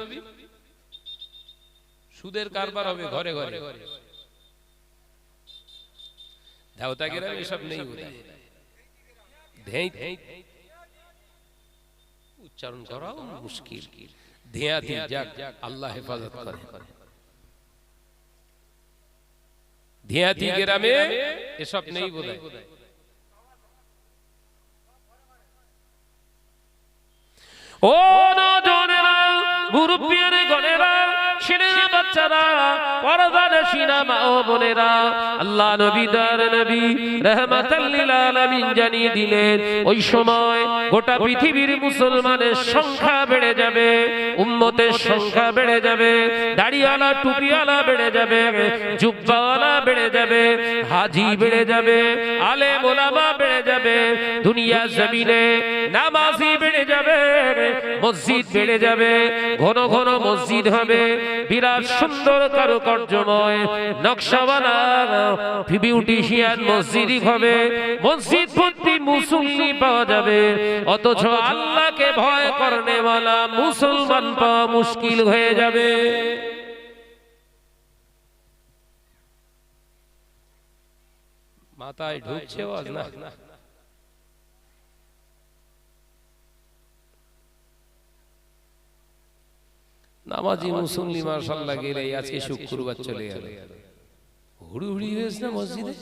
সুদের কারবার হবে ঘরে ঘরে। দাওতাগেরা এসব নেই, উচ্চারণ করাও মুশকিল। ধ্যাতি, যাক আল্লাহ হেফাজত করে। ধ্যাতি গ্রামে এসব নেই বোধহয়। ও নজনেরা, মুরব্বিয়ানে গনেরা, ছেলেরা, বাচ্চারা, পর্দানশীনা মা ও বোনেরা, আল্লাহ নবী দয়ার নবী রাহমাতাল লিল আলামিন জানিয়ে দিলেন, ওই সময় গোটা পৃথিবীর মুসলমানের সংখ্যা বেড়ে যাবে, উম্মতের সংখ্যা বেড়ে যাবে, দাড়িওয়ালা টুপিওয়ালা বেড়ে যাবে, জুব্বাওয়ালা বেড়ে যাবে, হাজি বেড়ে যাবে, আলেম ওলামা বেড়ে যাবে, দুনিয়া জমিনে নামাজি বেড়ে যাবে, মসজিদ বেড়ে যাবে, ঘন ঘন মসজিদ হবে, বিরাট সুন্দর কারুকার্যময় নকশাওয়ালা বিউটিশিয়ান মসজিদই হবে, মসজিদ ভর্তি মুসল্লি পাওয়া যাবে। অথচ আল্লাহকে ভয় করনেওয়ালা মুসলমান পাওয়া মুশকিল হয়ে যাবে। মাথায় ঢুকছে ওয়াজ না? নামাজি মুসল্লি মাশাআল্লাহ গেলে আজকে শুক্রবার চলে গেল, হুড়ি হুড়ি হয়েছে না মসজিদে।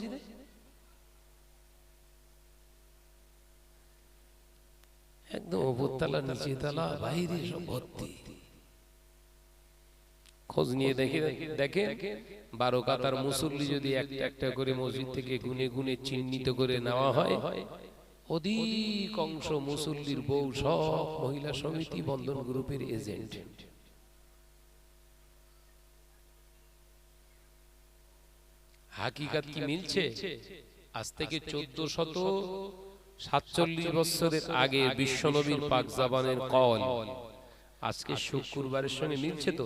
একদম উপরতলা নিচে তলা বাইরে সব ভর্তি। খোঁজ নিয়ে দেখে 12 কাতার মুসল্লি যদি একটা একটা করে মসজিদ থেকে গুনে গুনে চিহ্নিত করে নেওয়া হয়, অধিকাংশ মুসল্লির বউ সব মহিলা সমিতি বন্ধন গ্রুপের এজেন্ট। হাকিকাত কি মিলছে? আজ থেকে 1447 বছরের আগে বিশ্বনবীর পাক জবানের কওল আজকে শুক্রবারের সঙ্গে মিলছে তো?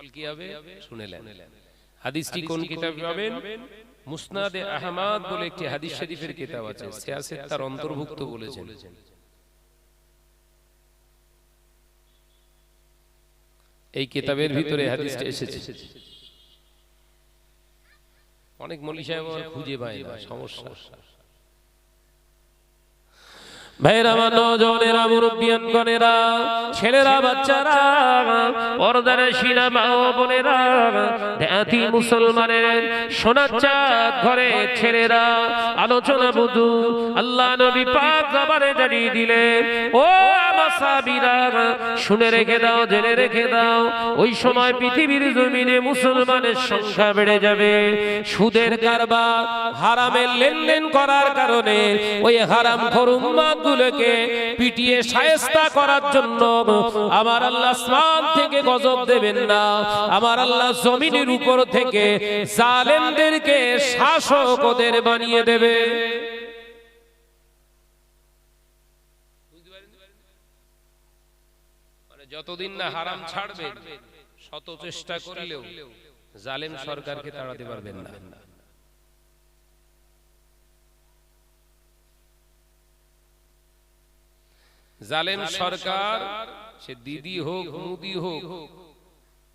ফল কি হবে শুনেলেন। হাদিসটি কোন কিতাবে পাবেন? মুসনাদে আহমদ বলে একটি হাদিস শরীফের কিতাব আছে, সিয়াসেত তার অন্তর্ভুক্ত বলেছেন। এই কিতাবের ভিতরে হাদিসটা এসেছে। অনেক মৌলভী সাহেব খুঁজে পায় না, সমস্যা। ভাইরা, আমার নওজওয়ানেরা, মুরব্বিয়ানগণেরা, ছেলেরা, বাচ্চারা, পর্দার শিরা মা ও বোনেরা, দেহাতি মুসলমানের সোনার চাঁদ ঘরে ছেলেরা, আলোচনা বুঝু আল্লাহ নবী পাক জবানে জানিয়ে দিলেন, ও আমার সাহাবীরা, শুনে রেখে দাও, জেনে রেখে দাও, ওই সময় পৃথিবীর জমিনে মুসলমানের সংখ্যা বেড়ে যাবে। সুদের কারবার, হারামের লেনদেন করার কারণে ওই হারামখোর উম্মতগুলোকে পিটিয়ে শায়েস্তা করার জন্য আমার আল্লাহ আসমান থেকে গজব দেবেন না, আমার আল্লাহ জমিনের উপর থেকে জালেমদেরকে শাসক ওদের বানিয়ে দেবে। মানে যতদিন না হারাম ছাড়বে, শত চেষ্টা করলেও জালেম সরকারকে তাড়াতে পারবেন না। জালেম সরকার, সে দিদি হোক, মুদি হোক,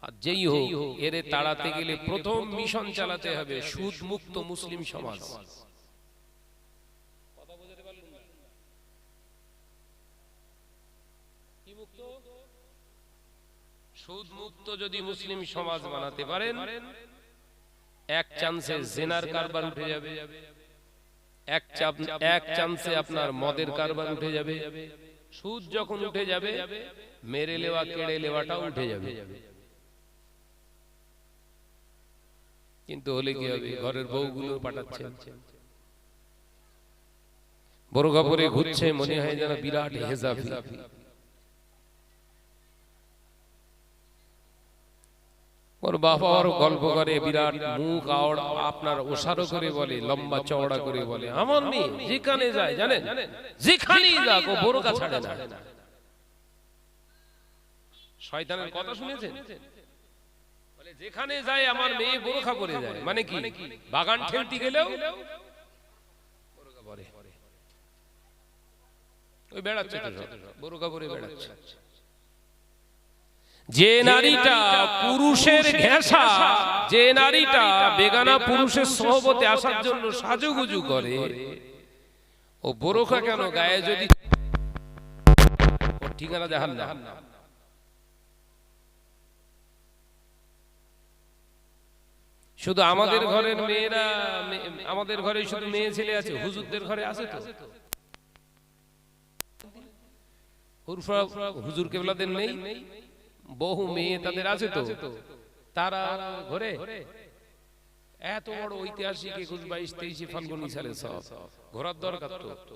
আর যেই হোক, এর তাড়াতে গেলে প্রথম মিশন চালাতে হবে সুদ মুক্ত মুসলিম সমাজ। সুদ মুক্ত যদি মুসলিম সমাজ বানাতে পারেন, এক চান্সে জিনার কারবার উঠে যাবে, এক চান্সে আপনার মদের কারবার উঠে যাবে। সুদ যখন উঠে যাবে, মেরে লেওয়া, কেড়ে লেওয়াটাও উঠে যাবে। কিন্তু হলে কি হবে? ঘরের বউগুলো পাঠাচ্ছেন, বড় কাপড়ে ঘুরছে, মনে হয় যেন বিরাট হেজাবি। ওর বাবা ওর গল্প করে, বিরাট মুখ আওড় আপনার ওসারো করে বলে, লম্বা চওড়া করে বলে, আমার মেয়ে যেখানে যায় জানেন, যেখানেই যাক ও বোরকা ছাড়ে না। শয়তানের কথা শুনেছেন? বলে যেখানে যায় আমার মেয়ে বোরকা পরে যায়। মানে কি? বাগান ঠেলতে গেলেও বোরকা পরে, ওই বেড়াচ্ছে তো, বোরকা পরে বেড়াচ্ছে। যে নারীটা পুরুষের ঘেঁষা, যে নারীটা বেগানা পুরুষের সোহবতে আসার জন্য সাজুগুজু করে, ও বোরকা কেন গায়ে? যদি ওর ঠিকানা জাহান্নাম। শুধু আমাদের ঘরের মেয়েরা, আমাদের ঘরে শুধু মেয়ে ছেলে আছে, হুজুরদের ঘরে আছে তো? হুজুর কেবলাদের নেই? বহু মেয়ে তাদের আছে তো? তারা ঘরে এত বড় ঐতিহাসিক 21, 22, 23 ফাল্গুনী সালে সব ঘোরার দরকার তো।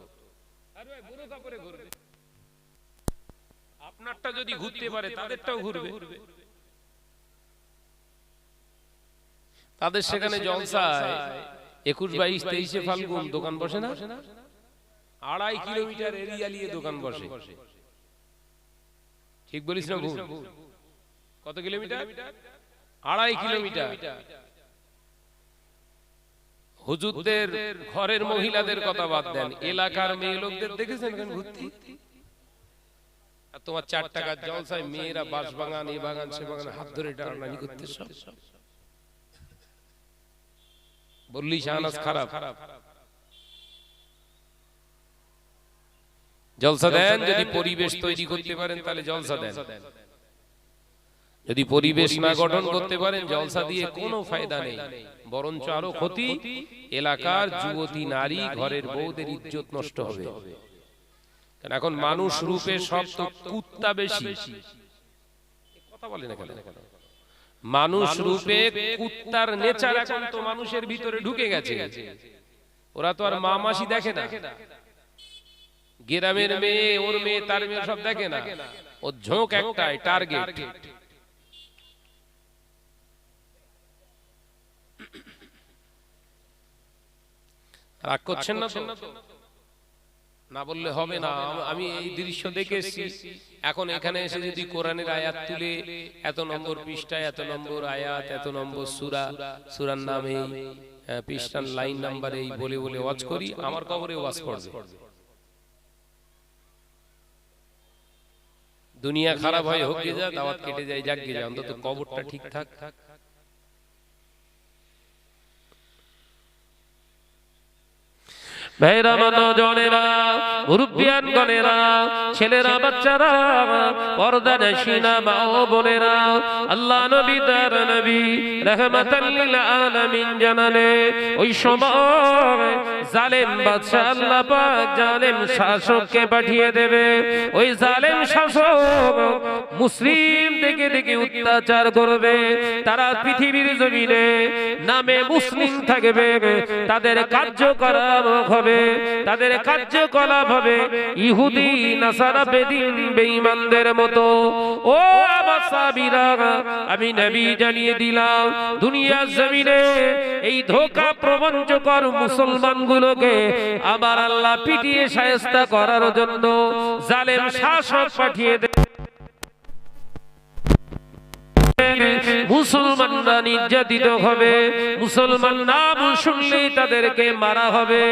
আপনারটা যদি ঘুরতে পারে, তাদেরটাও ঘুরবে। তাদের সেখানে জলসায় 21, 22, 23 ফাল্গুন দোকান বসে না? 2.5 কিলোমিটার এরিয়া নিয়ে দোকান বসে। ঠিক বলিস না ভুল? কত কিলোমিটার? 2.5 কিলোমিটার। হুজুরদের ঘরের মহিলাদের কথা বাদ দেন, এলাকার মেয়ে লোকদের দেখেছেন কেন ঘুরতে? আর তোমার 4 টাকার জলসায় মেয়েরা বাঁশ বাগান, এই বাগান, সে বাগান হাত ধরে টানাটানি করতে, সব বললি শাহনাজ খারাপ। জলসা দেন, যদি পরিবেশ তৈরি করতে পারেন তাহলে জলসা দেন। যদি পরিবেশ না গঠন করতে পারেন, জলসা দিয়ে কোনো ফায়দা নেই, বরঞ্চ আরো ক্ষতি। এলাকার যুবতী নারী, ঘরের বউদের ইজ্জত নষ্ট হবে। কারণ এখন মানুষ রূপে সব তো কুত্তা বেশি। কথা বলে না কেন? মানুষ রূপে কুত্তার নেচার এখন তো মানুষের ভিতরে ঢুকে গেছে। ওরা তো আর মা মাসি দেখে না, গ্রামের মেয়ে, ওর মেয়ে, তার মেয়ে সব দেখে না। ও ঝোঁক একটাই, টার্গেট। রাগ করছেন না তো? না বললে হবে না। আমি এই দৃশ্য দেখেছি। এখন এখানে এসে যদি কোরআনের আয়াত তুলে এত নম্বর পৃষ্ঠায় এত নম্বর আয়াত এত নম্বর সূরা, সূরার নামে পৃষ্ঠার লাইন নাম্বার এই বলে বলে ওয়াজ করি, আমার কবরে ওয়াজ পড়বে। দুনিয়া খারাপ হয় হোক গে যা, দাওয়াত কেটে যায় যাক গে যা, অন্তত কবরটা ঠিক থাক। ভাইরা নজনেরা, মুরব্বিয়ান গণেরা, ছেলেরা বাচ্চারা, পর্দানশীনা মা ও বোনেরা, আল্লাহ নবী তার নবী রাহমাতাল লিল আলামিন জানালে ওই সময় জালেম বাদশা আল্লাহ পাক জালেম শাসককে পাঠিয়ে দেবে। ওই জালেম শাসক মুসলিম থেকে থেকে অত্যাচার করবে। তারা পৃথিবীর জমিনে নামে মুসলিম থাকবে, তাদের কার্যকলাপ হবে, তাদের কার্যকলাপ হবে ইহুদি নাসারা বেদিন বেঈমানদের মতো। ও আমার সাহাবীরা, আমি নবী জানিয়ে দিলাম দুনিয়ার জমিনে এই ধোঁকা প্রবঞ্চকর মুসলমানগুলোকে আমার আল্লাহ পিটিয়ে শায়েস্তা করার জন্য জালেম শাসক পাঠিয়ে দেয়। মুসলমানরা নির্যাতিত হবে, মুসলমান নাম শুনলেই তাদেরকে মারা হবে।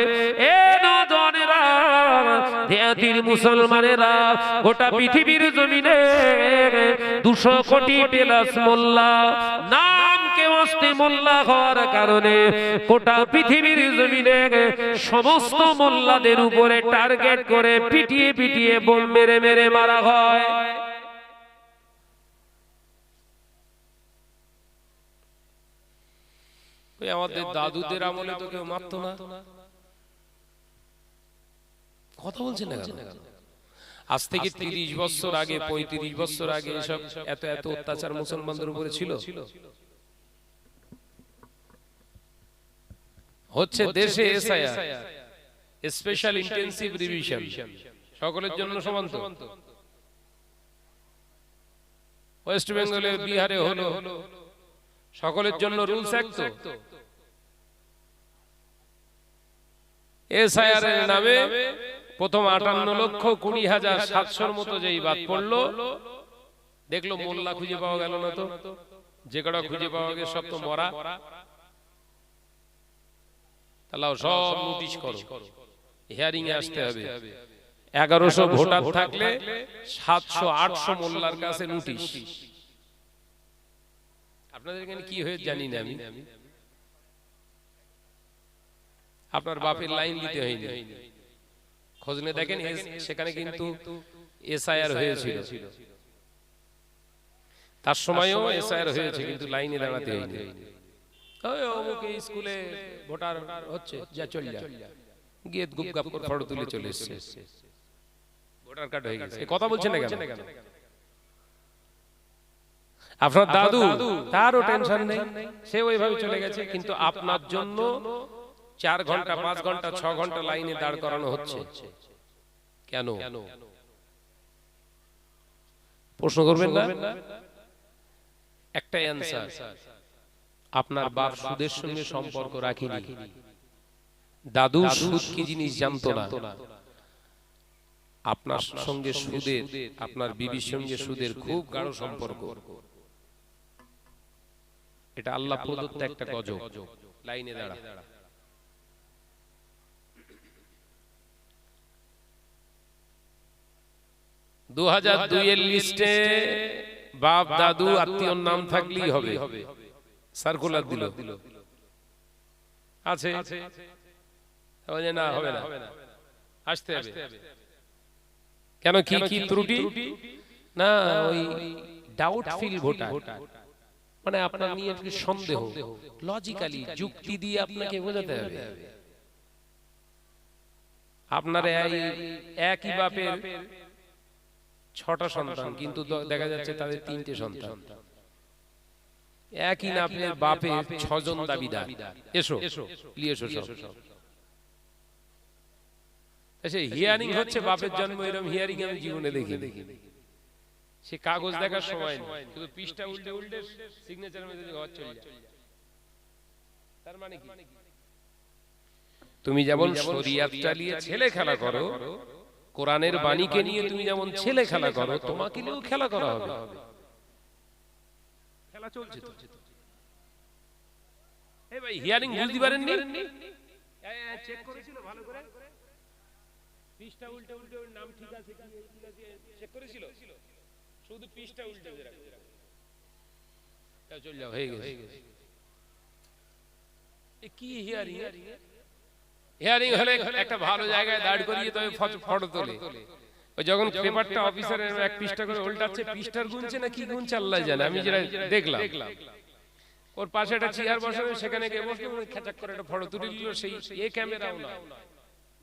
এ নওজওয়ানেরা, দেয়াতির মুসলমানেরা, গোটা পৃথিবীর জমিনে 200 কোটি প্লাস মোল্লা, নাম কেবস্তি মোল্লা হওয়ার কারণে গোটা পৃথিবীর জমিনে সমস্ত মোল্লাদের উপরে টার্গেট করে পিটিয়ে পিটিয়ে বোম মেরে মেরে মারা হয়। আমাদের দাদুদের আমলে তো কেউ মারতো না। কথা বলছেন না কেন? আজ থেকে 30 বছর আগে 35 বছর আগে এসব এত এত অত্যাচার মুসলমানদের উপরে ছিল? হচ্ছে দেশে এসআইআর, স্পেশাল ইন্টেনসিভ রিভিশন, সকলের জন্য সমান তো। ওয়েস্ট বেঙ্গলে বিহারে হলো, সকলের জন্য রুলস এক তো। এসআইআর এর নামে প্রথম 58,20,700 মতো যেই বাদ পড়লো, দেখলো মোল্লা খুঁজে পাওয়া গেল না। তো যে কটা খুঁজে পাওয়া গেছে সব তো মরা। তাহলে সব নোটিশ করো, হিয়ারিং এ আসতে হবে। 1100 ভোটার থাকলে 700-800 মোল্লার কাছে নোটিশ। আপনাদের এখানে কি হয়ে জানি না আমি, আপনার বাপের লাইন দিতে হয়নি, খোঁজ নিয়ে দেখেন সেখানে কিন্তু এসআইআর হয়েছিল, তার সময়ও এসআইআর হয়েছে, কিন্তু লাইনে দাঁড়াতে হয়নি। ওই অমুক স্কুলে ভোটার হচ্ছে, যা চল যা, গিয়ে গুপগাপ করে ফটো তুলে চলে এসেছে, ভোটার কার্ড হয়ে গেছে। কথা বলছেন না কেন? আপনার দাদু, তারও টেনশন নেই, সে ওইভাবে চলে গেছে, কিন্তু আপনার জন্য 4 ঘন্টা 5 ঘন্টা 6 ঘন্টা লাইনে দাঁড় করানো হচ্ছে কেন? প্রশ্ন করবেন না? একটা অ্যানসার, আপনার বাপ সুদের সঙ্গে সম্পর্ক রাখেনি, দাদু সুদ কি জিনিস জানতো না। আপনার সঙ্গে সুদের, আপনার বিবির সঙ্গে সুদের খুব গাঢ় সম্পর্ক। এটা আল্লাহ প্রদত্ত একটা গজব। লাইনে দাঁড়া। 2002 এর লিস্টে বাপ দাদু আত্মীয়র নাম থাকলেই হবে, সার্কুলার দিল, আছে না? হবে না, আসতে হবে। কেন? কি কি ত্রুটি? না, ওই ডাউটফুল ভোটার, মানে আপনার নিয়ে একটু সন্দেহ, লজিক্যালি যুক্তি দিয়ে আপনাকে বোঝাতে হবে। আপনার একই বাপের 6টা সন্তান, কিন্তু দেখা যাচ্ছে তাদের 3টে সন্তান। একই নামের বাপের 6 জন দাবিদার। এসো নিয়ে এসো সব। আচ্ছা, হিয়ারিং হচ্ছে বাপের জন্ম, এরকম হিয়ারিং আমি জীবনে দেখিনি। সে কাগজ দেখার সময় নেই, শুধু পৃষ্ঠা উল্টে উল্টে সিগনেচার মেরে ঘর চলে যায়। তার মানে কি? তুমি যেমন শরিয়াত চালিয়ে ছেলে খেলা করো, কোরআনের বাণীকে নিয়ে তুমি যেমন ছেলে খেলা করো, তোমাকে নিয়েও খেলা করা হবে। খেলা চলছে তো। এই ভাই হিয়ারিং বুঝতে পারেননি? চেক করেছিল ভালো করে, পৃষ্ঠা উল্টে উল্টে ওর নাম ঠিক আছে কি চেক করেছিল, শুধু পৃষ্ঠা উল্টে দিয়ে রাখো। চল যাও, হয়ে গেছে। এ কি হিয়ারিং? হিয়ারিং হলে একটা ভালো জায়গায় দাঁড় করিয়ে তবে ফটো তোলে। ওই যখন পেপারটা অফিসারের এক পৃষ্ঠা করে উল্টাচ্ছে, পৃষ্ঠার গুনছে না কি গুনছে আল্লাহ জানে, আমি যেটা দেখলাম। ওর পাশে একটা চেয়ার বসানো, সেখানে গিয়ে বসে খেচাক করে একটা ফটো তুলে দিল। সেই এ ক্যামেরাও না,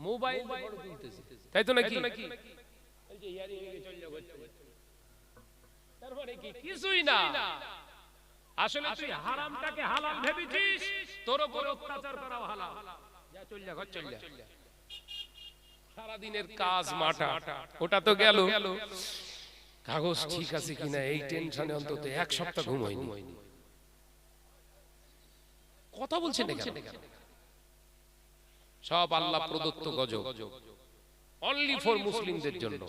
মোবাইল ফটো তুলতেছে, তাই তো নাকি? এই যে হিয়ারিং এ চল যাও, তারপরে কি কিছুই না। আসলে তুই হারামটাকে হালাল ভেবেছিস, তোর উপর অত্যাচার করা হালাল। যা চল যা, ঘর চল যা। সারা দিনের কাজ মাটা, ওটা তো গেল। কাগজ ঠিক আছে কিনা এই টেনশনে অন্তত এক সপ্তাহ ঘুম হয়নি। কথা বলছেন না কেন? সব আল্লাহ প্রদত্ত গজব, অনলি ফর মুসলিমদের জন্য।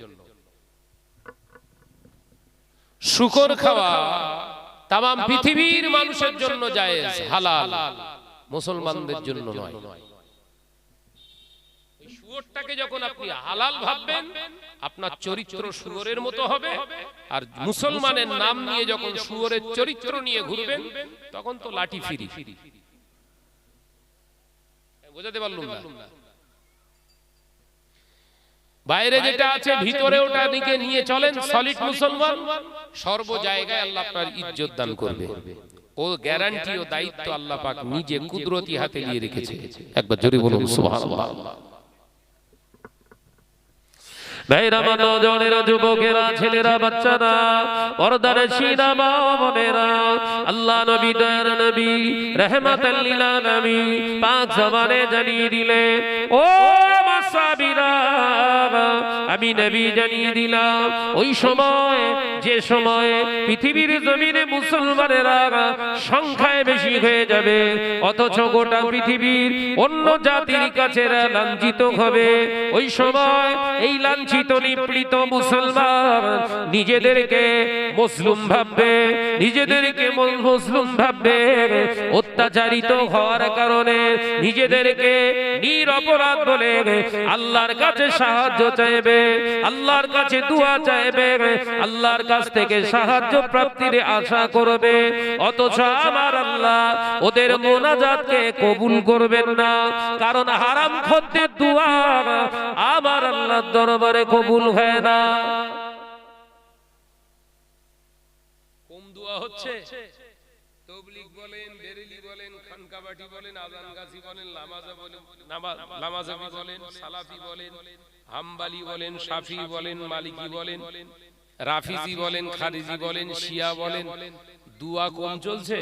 শুকর খাওয়া তামাম পৃথিবীর মানুষের জন্য জায়েজ, হালাল, মুসলমানদের জন্য নয়। শুয়োরটাকে যখন আপনি হালাল ভাববেন, আপনার চরিত্র শুয়োরের মতো হবে। আর মুসলমানের নাম নিয়ে যখন শুয়োরের চরিত্র নিয়ে ঘুরবেন, তখন তো লাঠি ফিরি। বোঝাতে পারলাম না? বাইরে যেটা আছে ভিতরে ওটা দিকে নিয়ে চলেন, সলিড মুসলমান, সর্ব জায়গায় আল্লাহ আপনার ইজ্জত দান করবে। ও গ্যারান্টি ও দায়িত্ব আল্লাহ পাক নিজে কুদরতি হাতে নিয়ে রেখেছে। একবার জোরে বলুন সুবহানাল্লাহ। ভাইরা, নওজওয়ানেরা, যুবকেরা, ছেলেরা, বাচ্চারা, পর্দার শিরা মা বোনেরা, আল্লাহ নবী দয়ার নবী রাহমাতাল লিল আলামিন পাক জবানে জানিয়ে দিলেন, ও মাসাবিরা, আমি নবী জানিয়ে দিলাম, ওই সময় যে সময়ে পৃথিবীর জমিনে মুসলমানেরা সংখ্যায় বেশি হয়ে যাবে, অথচ গোটা পৃথিবীর অন্য জাতির কাছে লাঞ্ছিত হবে, ওই সময় এই লাঞ্ছিত নিপীড়িত মুসলমান নিজেদেরকে মুসলিম ভাববে, নিজেদেরকে মুসলিম ভাববে। অত্যাচারিত হওয়ার কারণে নিজেদেরকে নিরপরাধ বলে আল্লাহর কাছে সাহায্য চাইবে, আল্লাহর কাছে দোয়া চাইবে, আল্লাহর কাছ থেকে সাহায্য প্রাপ্তির আশা করবে। অথচ আমার আল্লাহ ওদের মোনাজাতকে কবুল করবেন না, কারণ হারামখোরদের দোয়া আমার আল্লাহর দরবারে কবুল হয় না। কম দোয়া হচ্ছে? তাবলীগ বলেন, বেরেলি বলেন, খানকাবাটি বলেন, আজানগাছি বলেন, লামাজাবি বলেন, সালাফি বলেন, হাম্বালি বলেন, শাফি বলেন, মালিকি বলেন, রাফিজি বলেন, খারিজি বলেন, শিয়া বলেন, দোয়া কম চলছে?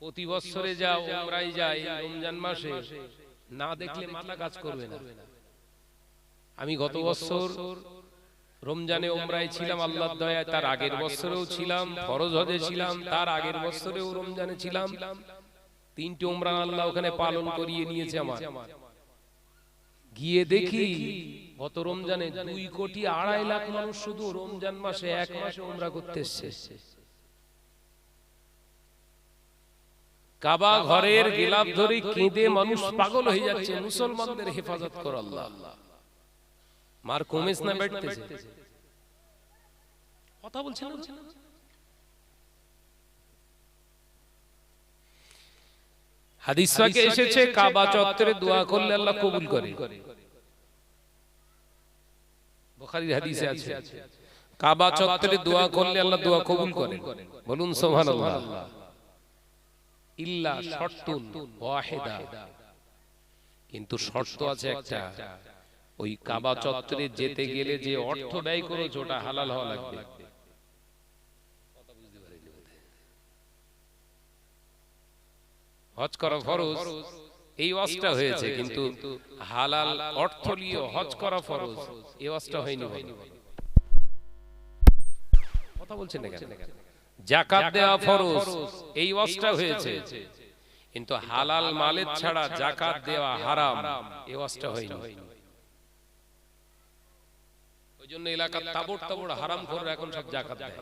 প্রতি বছরে যা উমরায় যায় রমজান মাসে, না দেখলে মাথা কাজ করবে না। আমি গত বছর রমজানে উমরায় ছিলাম আল্লাহর দয়ায়, তার আগের বছরেও ছিলাম, ফরজ হজে ছিলাম, তার আগের বছরেও রমজানে ছিলাম। 3টে উমরা আল্লাহ ওখানে পালন করিয়ে নিয়েছে আমার। গিয়ে দেখি গত রমজানে 2,2,50,000 মানুষ শুধু রমজান মাসে, এক মাসে উমরা করতে এসেছে। কাবা ঘরের গিলাফ ধরে কেঁদে মানুষ পাগল হয়ে যাচ্ছে, মুসলমানদের হেফাজত কর আল্লাহ। মার কমেছ না বেড়তেছে? কথা বলছেন না? হাদিস পাকে এসেছে কাবা চত্বরে দোয়া করলে আল্লাহ কবুল করে। বুখারীর হাদিসে আছে কাবা চত্বরে দোয়া করলে আল্লাহ দোয়া কবুল করে। বলুন সুবহানাল্লাহ। ইল্লা শর্তুন ওয়াহিদা, কিন্তু শর্ত আছে একটা, ওই কাবা চত্বরে যেতে গেলে যে অর্থ ব্যয় করেছ ওটা হালাল হওয়া লাগবে। হজ করা ফরজ, এই ওয়াজটা হয়েছে, কিন্তু হালাল অর্থ নিয়ে হজ করা ফরজ, এই ওয়াজটা হয়নি। কথা বলছেন না কেন? যাকাত দেওয়া ফরজ, এই ওয়াজটা হয়েছে, কিন্তু হালাল মালের ছাড়া যাকাত দেওয়া হারাম, এই ওয়াজটা হয়নি। ওই জন্য এলাকার তাবড় তাবড় হারাম করে এখন সব যাকাত দেয়।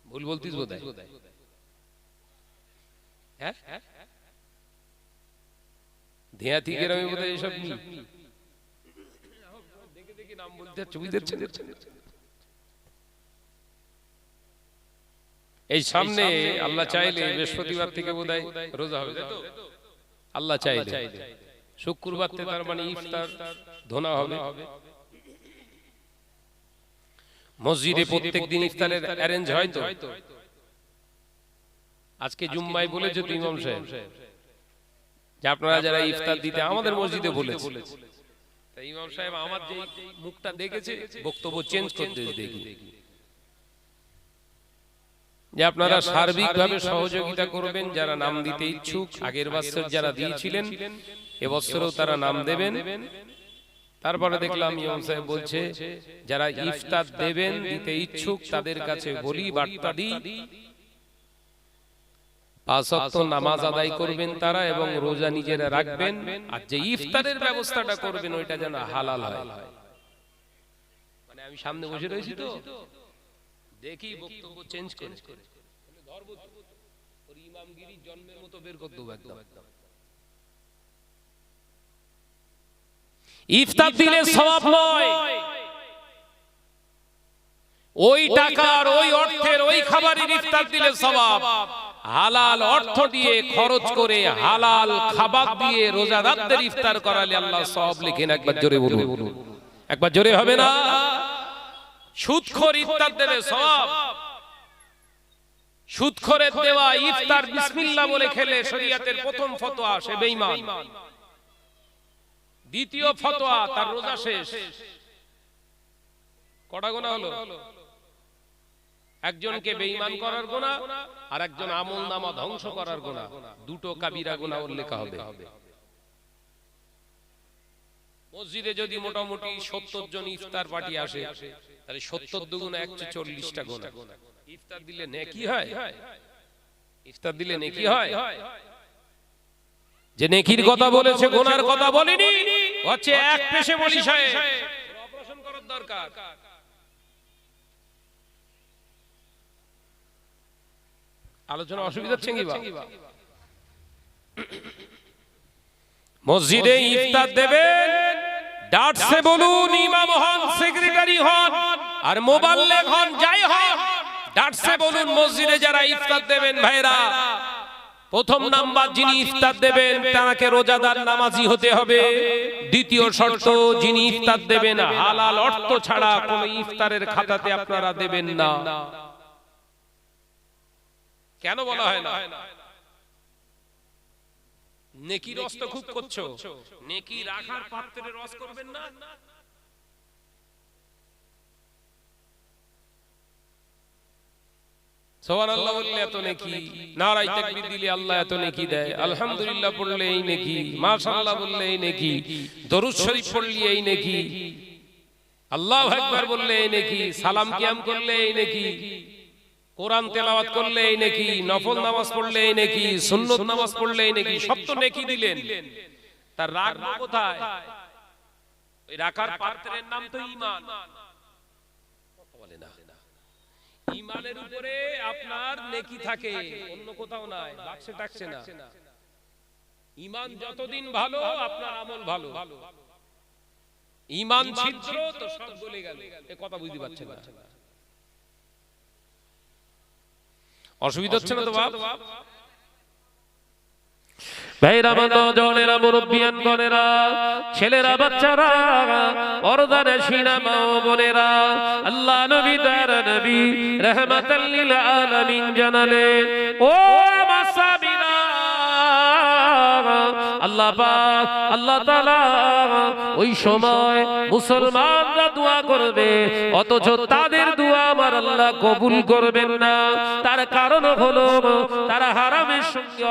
ভুল বলতিস বোধহয়, হ্যাঁ ধিয়াতি গ্রামে বোধহয় এইসব দেখে দেখে নাম বলতে ছবি দিচ্ছেন। এই সামনে আল্লাহ চাইলে বৃহস্পতিবার থেকে বোধহয় রোজা হবে, তাই তো? আল্লাহ চাইলে শুক্রবার থেকে তার মানে ইফতার ধোনা হবে। মসজিদে প্রত্যেকদিন ইফতারের অ্যারেঞ্জ হয় তো? আজকে জুম্মায় বলেছে তো ইমাম সাহেব যে আপনারা যারা ইফতার দিতে আমাদের মসজিদে বলেছে, তাই ইমাম সাহেব আমার যে মুখটা দেখেছে বক্তব্য চেঞ্জ করতে দেখি যে আপনারা সার্বিকভাবে সহযোগিতা করবেন যারা নাম দিতে ইচ্ছুক। আগের বছর যারা দিয়েছিলেন এবছরও তারা নাম দেবেন। তারপরে দেখলাম ইমাম সাহেব বলছে যারা ইফতার দেবেন দিতে ইচ্ছুক তাদের কাছে বলি, বার্তা দিই, 5 ওয়াক্ত নামাজ আদায় করবেন তারা এবং রোজা নিজেরা রাখবেন। আর যে ইফতারের ব্যবস্থাটা করবেন ওইটা যেন হালাল হয়। মানে আমি সামনে বসে রয়েছি তো দেখি বক্তব্য চেঞ্জ করে ধর্ম ওর ইমামগিরি জন্মের মতো বের করে দেবো একদম। ইফতার দিলে সওয়াব নয়, ওই টাকার ওই অর্থের ওই খাবারের ইফতার দিলে সওয়াব। হালাল অর্থ দিয়ে খরচ করে হালাল খাবার দিয়ে রোজাদারদের ইফতার করালে আল্লাহ সওয়াব লিখেন। একবার জোরে বলুন, একবার জোরে হবে না? সুদখোর ইফতার দেবে সওয়াব। সুদখোরের দেওয়া ইফতার বিসমিল্লাহ বলে খেলে শরীয়তের প্রথম ফতোয়া সে বেঈমান। দ্বিতীয় ফতোয়া তার রোজা শেষ। কটা গুনাহ হলো? একজনকে বেঈমান করার গুনাহ আর একজন আমলনামা ধ্বংস করার গুনাহ, দুটো কাবিরা গুনাহ উল্লেখ হবে। মসজিদে যদি মোটামুটি 70 জন ইফতার পার্টি আসে তাহলে 70 দুগুণে 140টা গুনাহ। ইফতার দিলে নেকি হয়? ইফতার দিলে নেকি হয়? যে নেকির কথা বলেছে গুনার কথা বলেনি, হচ্ছে এক পেশে বলি সাহেব অপারেশন করার দরকার। আলোচনা অসুবিধা হচ্ছে কি বা? মসজিদে ইফতার দেবেন, ডাটসে বলুন, ইমাম হন, সেক্রেটারি হন আর মোবাল্লেগ হন, যাই হন, ডাটসে বলুন মসজিদে যারা ইফতার দেবেন ভাইরা, প্রথম নাম্বার যিনি ইফতার দেবেন তাকে রোজাদার নামাজি হতে হবে। দ্বিতীয় শর্ত যিনি ইফতার দেবেন হালাল অর্থ ছাড়া কোন ইফতারের খাতাতে আপনারা দেবেন না। কেন বলা হয় না? নেকি রস তো খুব করছো, নেকি রাখার পাত্রে রস করবেন না। সুবহানাল্লাহ বললে এত নেকি, নারায়ে তাকবীর দিলে আল্লাহ এত নেকি দেয়, আলহামদুলিল্লাহ পড়লে এই নেকি, মাশাআল্লাহ বললে এই নেকি, দরুদ শরীফ পড়লে এই নেকি, আল্লাহু আকবার বললে এই নেকি, সালাম কিয়াম করলে এই নেকি, কোরআন তেলাওয়াত করলে এই নেকি, নফল নামাজ পড়লে এই নেকি, সুন্নত নামাজ পড়লে এই নেকি, সব তো নেকি দিলেন। তার রাখবো কোথায়? ওই রাখার পাত্রের নাম তো ঈমান। বলে না, ঈমানের উপরে আপনার নেকি থাকে, অন্য কোথাও নাই, বাক্সে টাকছে না। ঈমান যতদিন ভালো আপনার আমল ভালো। ঈমান ছিদ্র তো সব গলে গেল। এই কথা বুঝতে পারছেন না? অসুবিধা হচ্ছে না তো বাপ? ভাইরা, জনেরা, মুরব্বিয়ান গনেরা, ছেলেরা, বাচ্চারা, পর্দার শিনা মা ও বোনেরা, আল্লাহ নবী তার নবী রাহমাতাল লিল আলামিন জানালেন, ও মাসাবিরা, আল্লাহ পাক আল্লাহ তাআলা ওই সময় মুসলমানরা দোয়া করবে, অথচ তাদের দোয়া আমার আল্লাহ কবুল করবেন না। তার কারণ হলো তারা হারামের সঙ্গে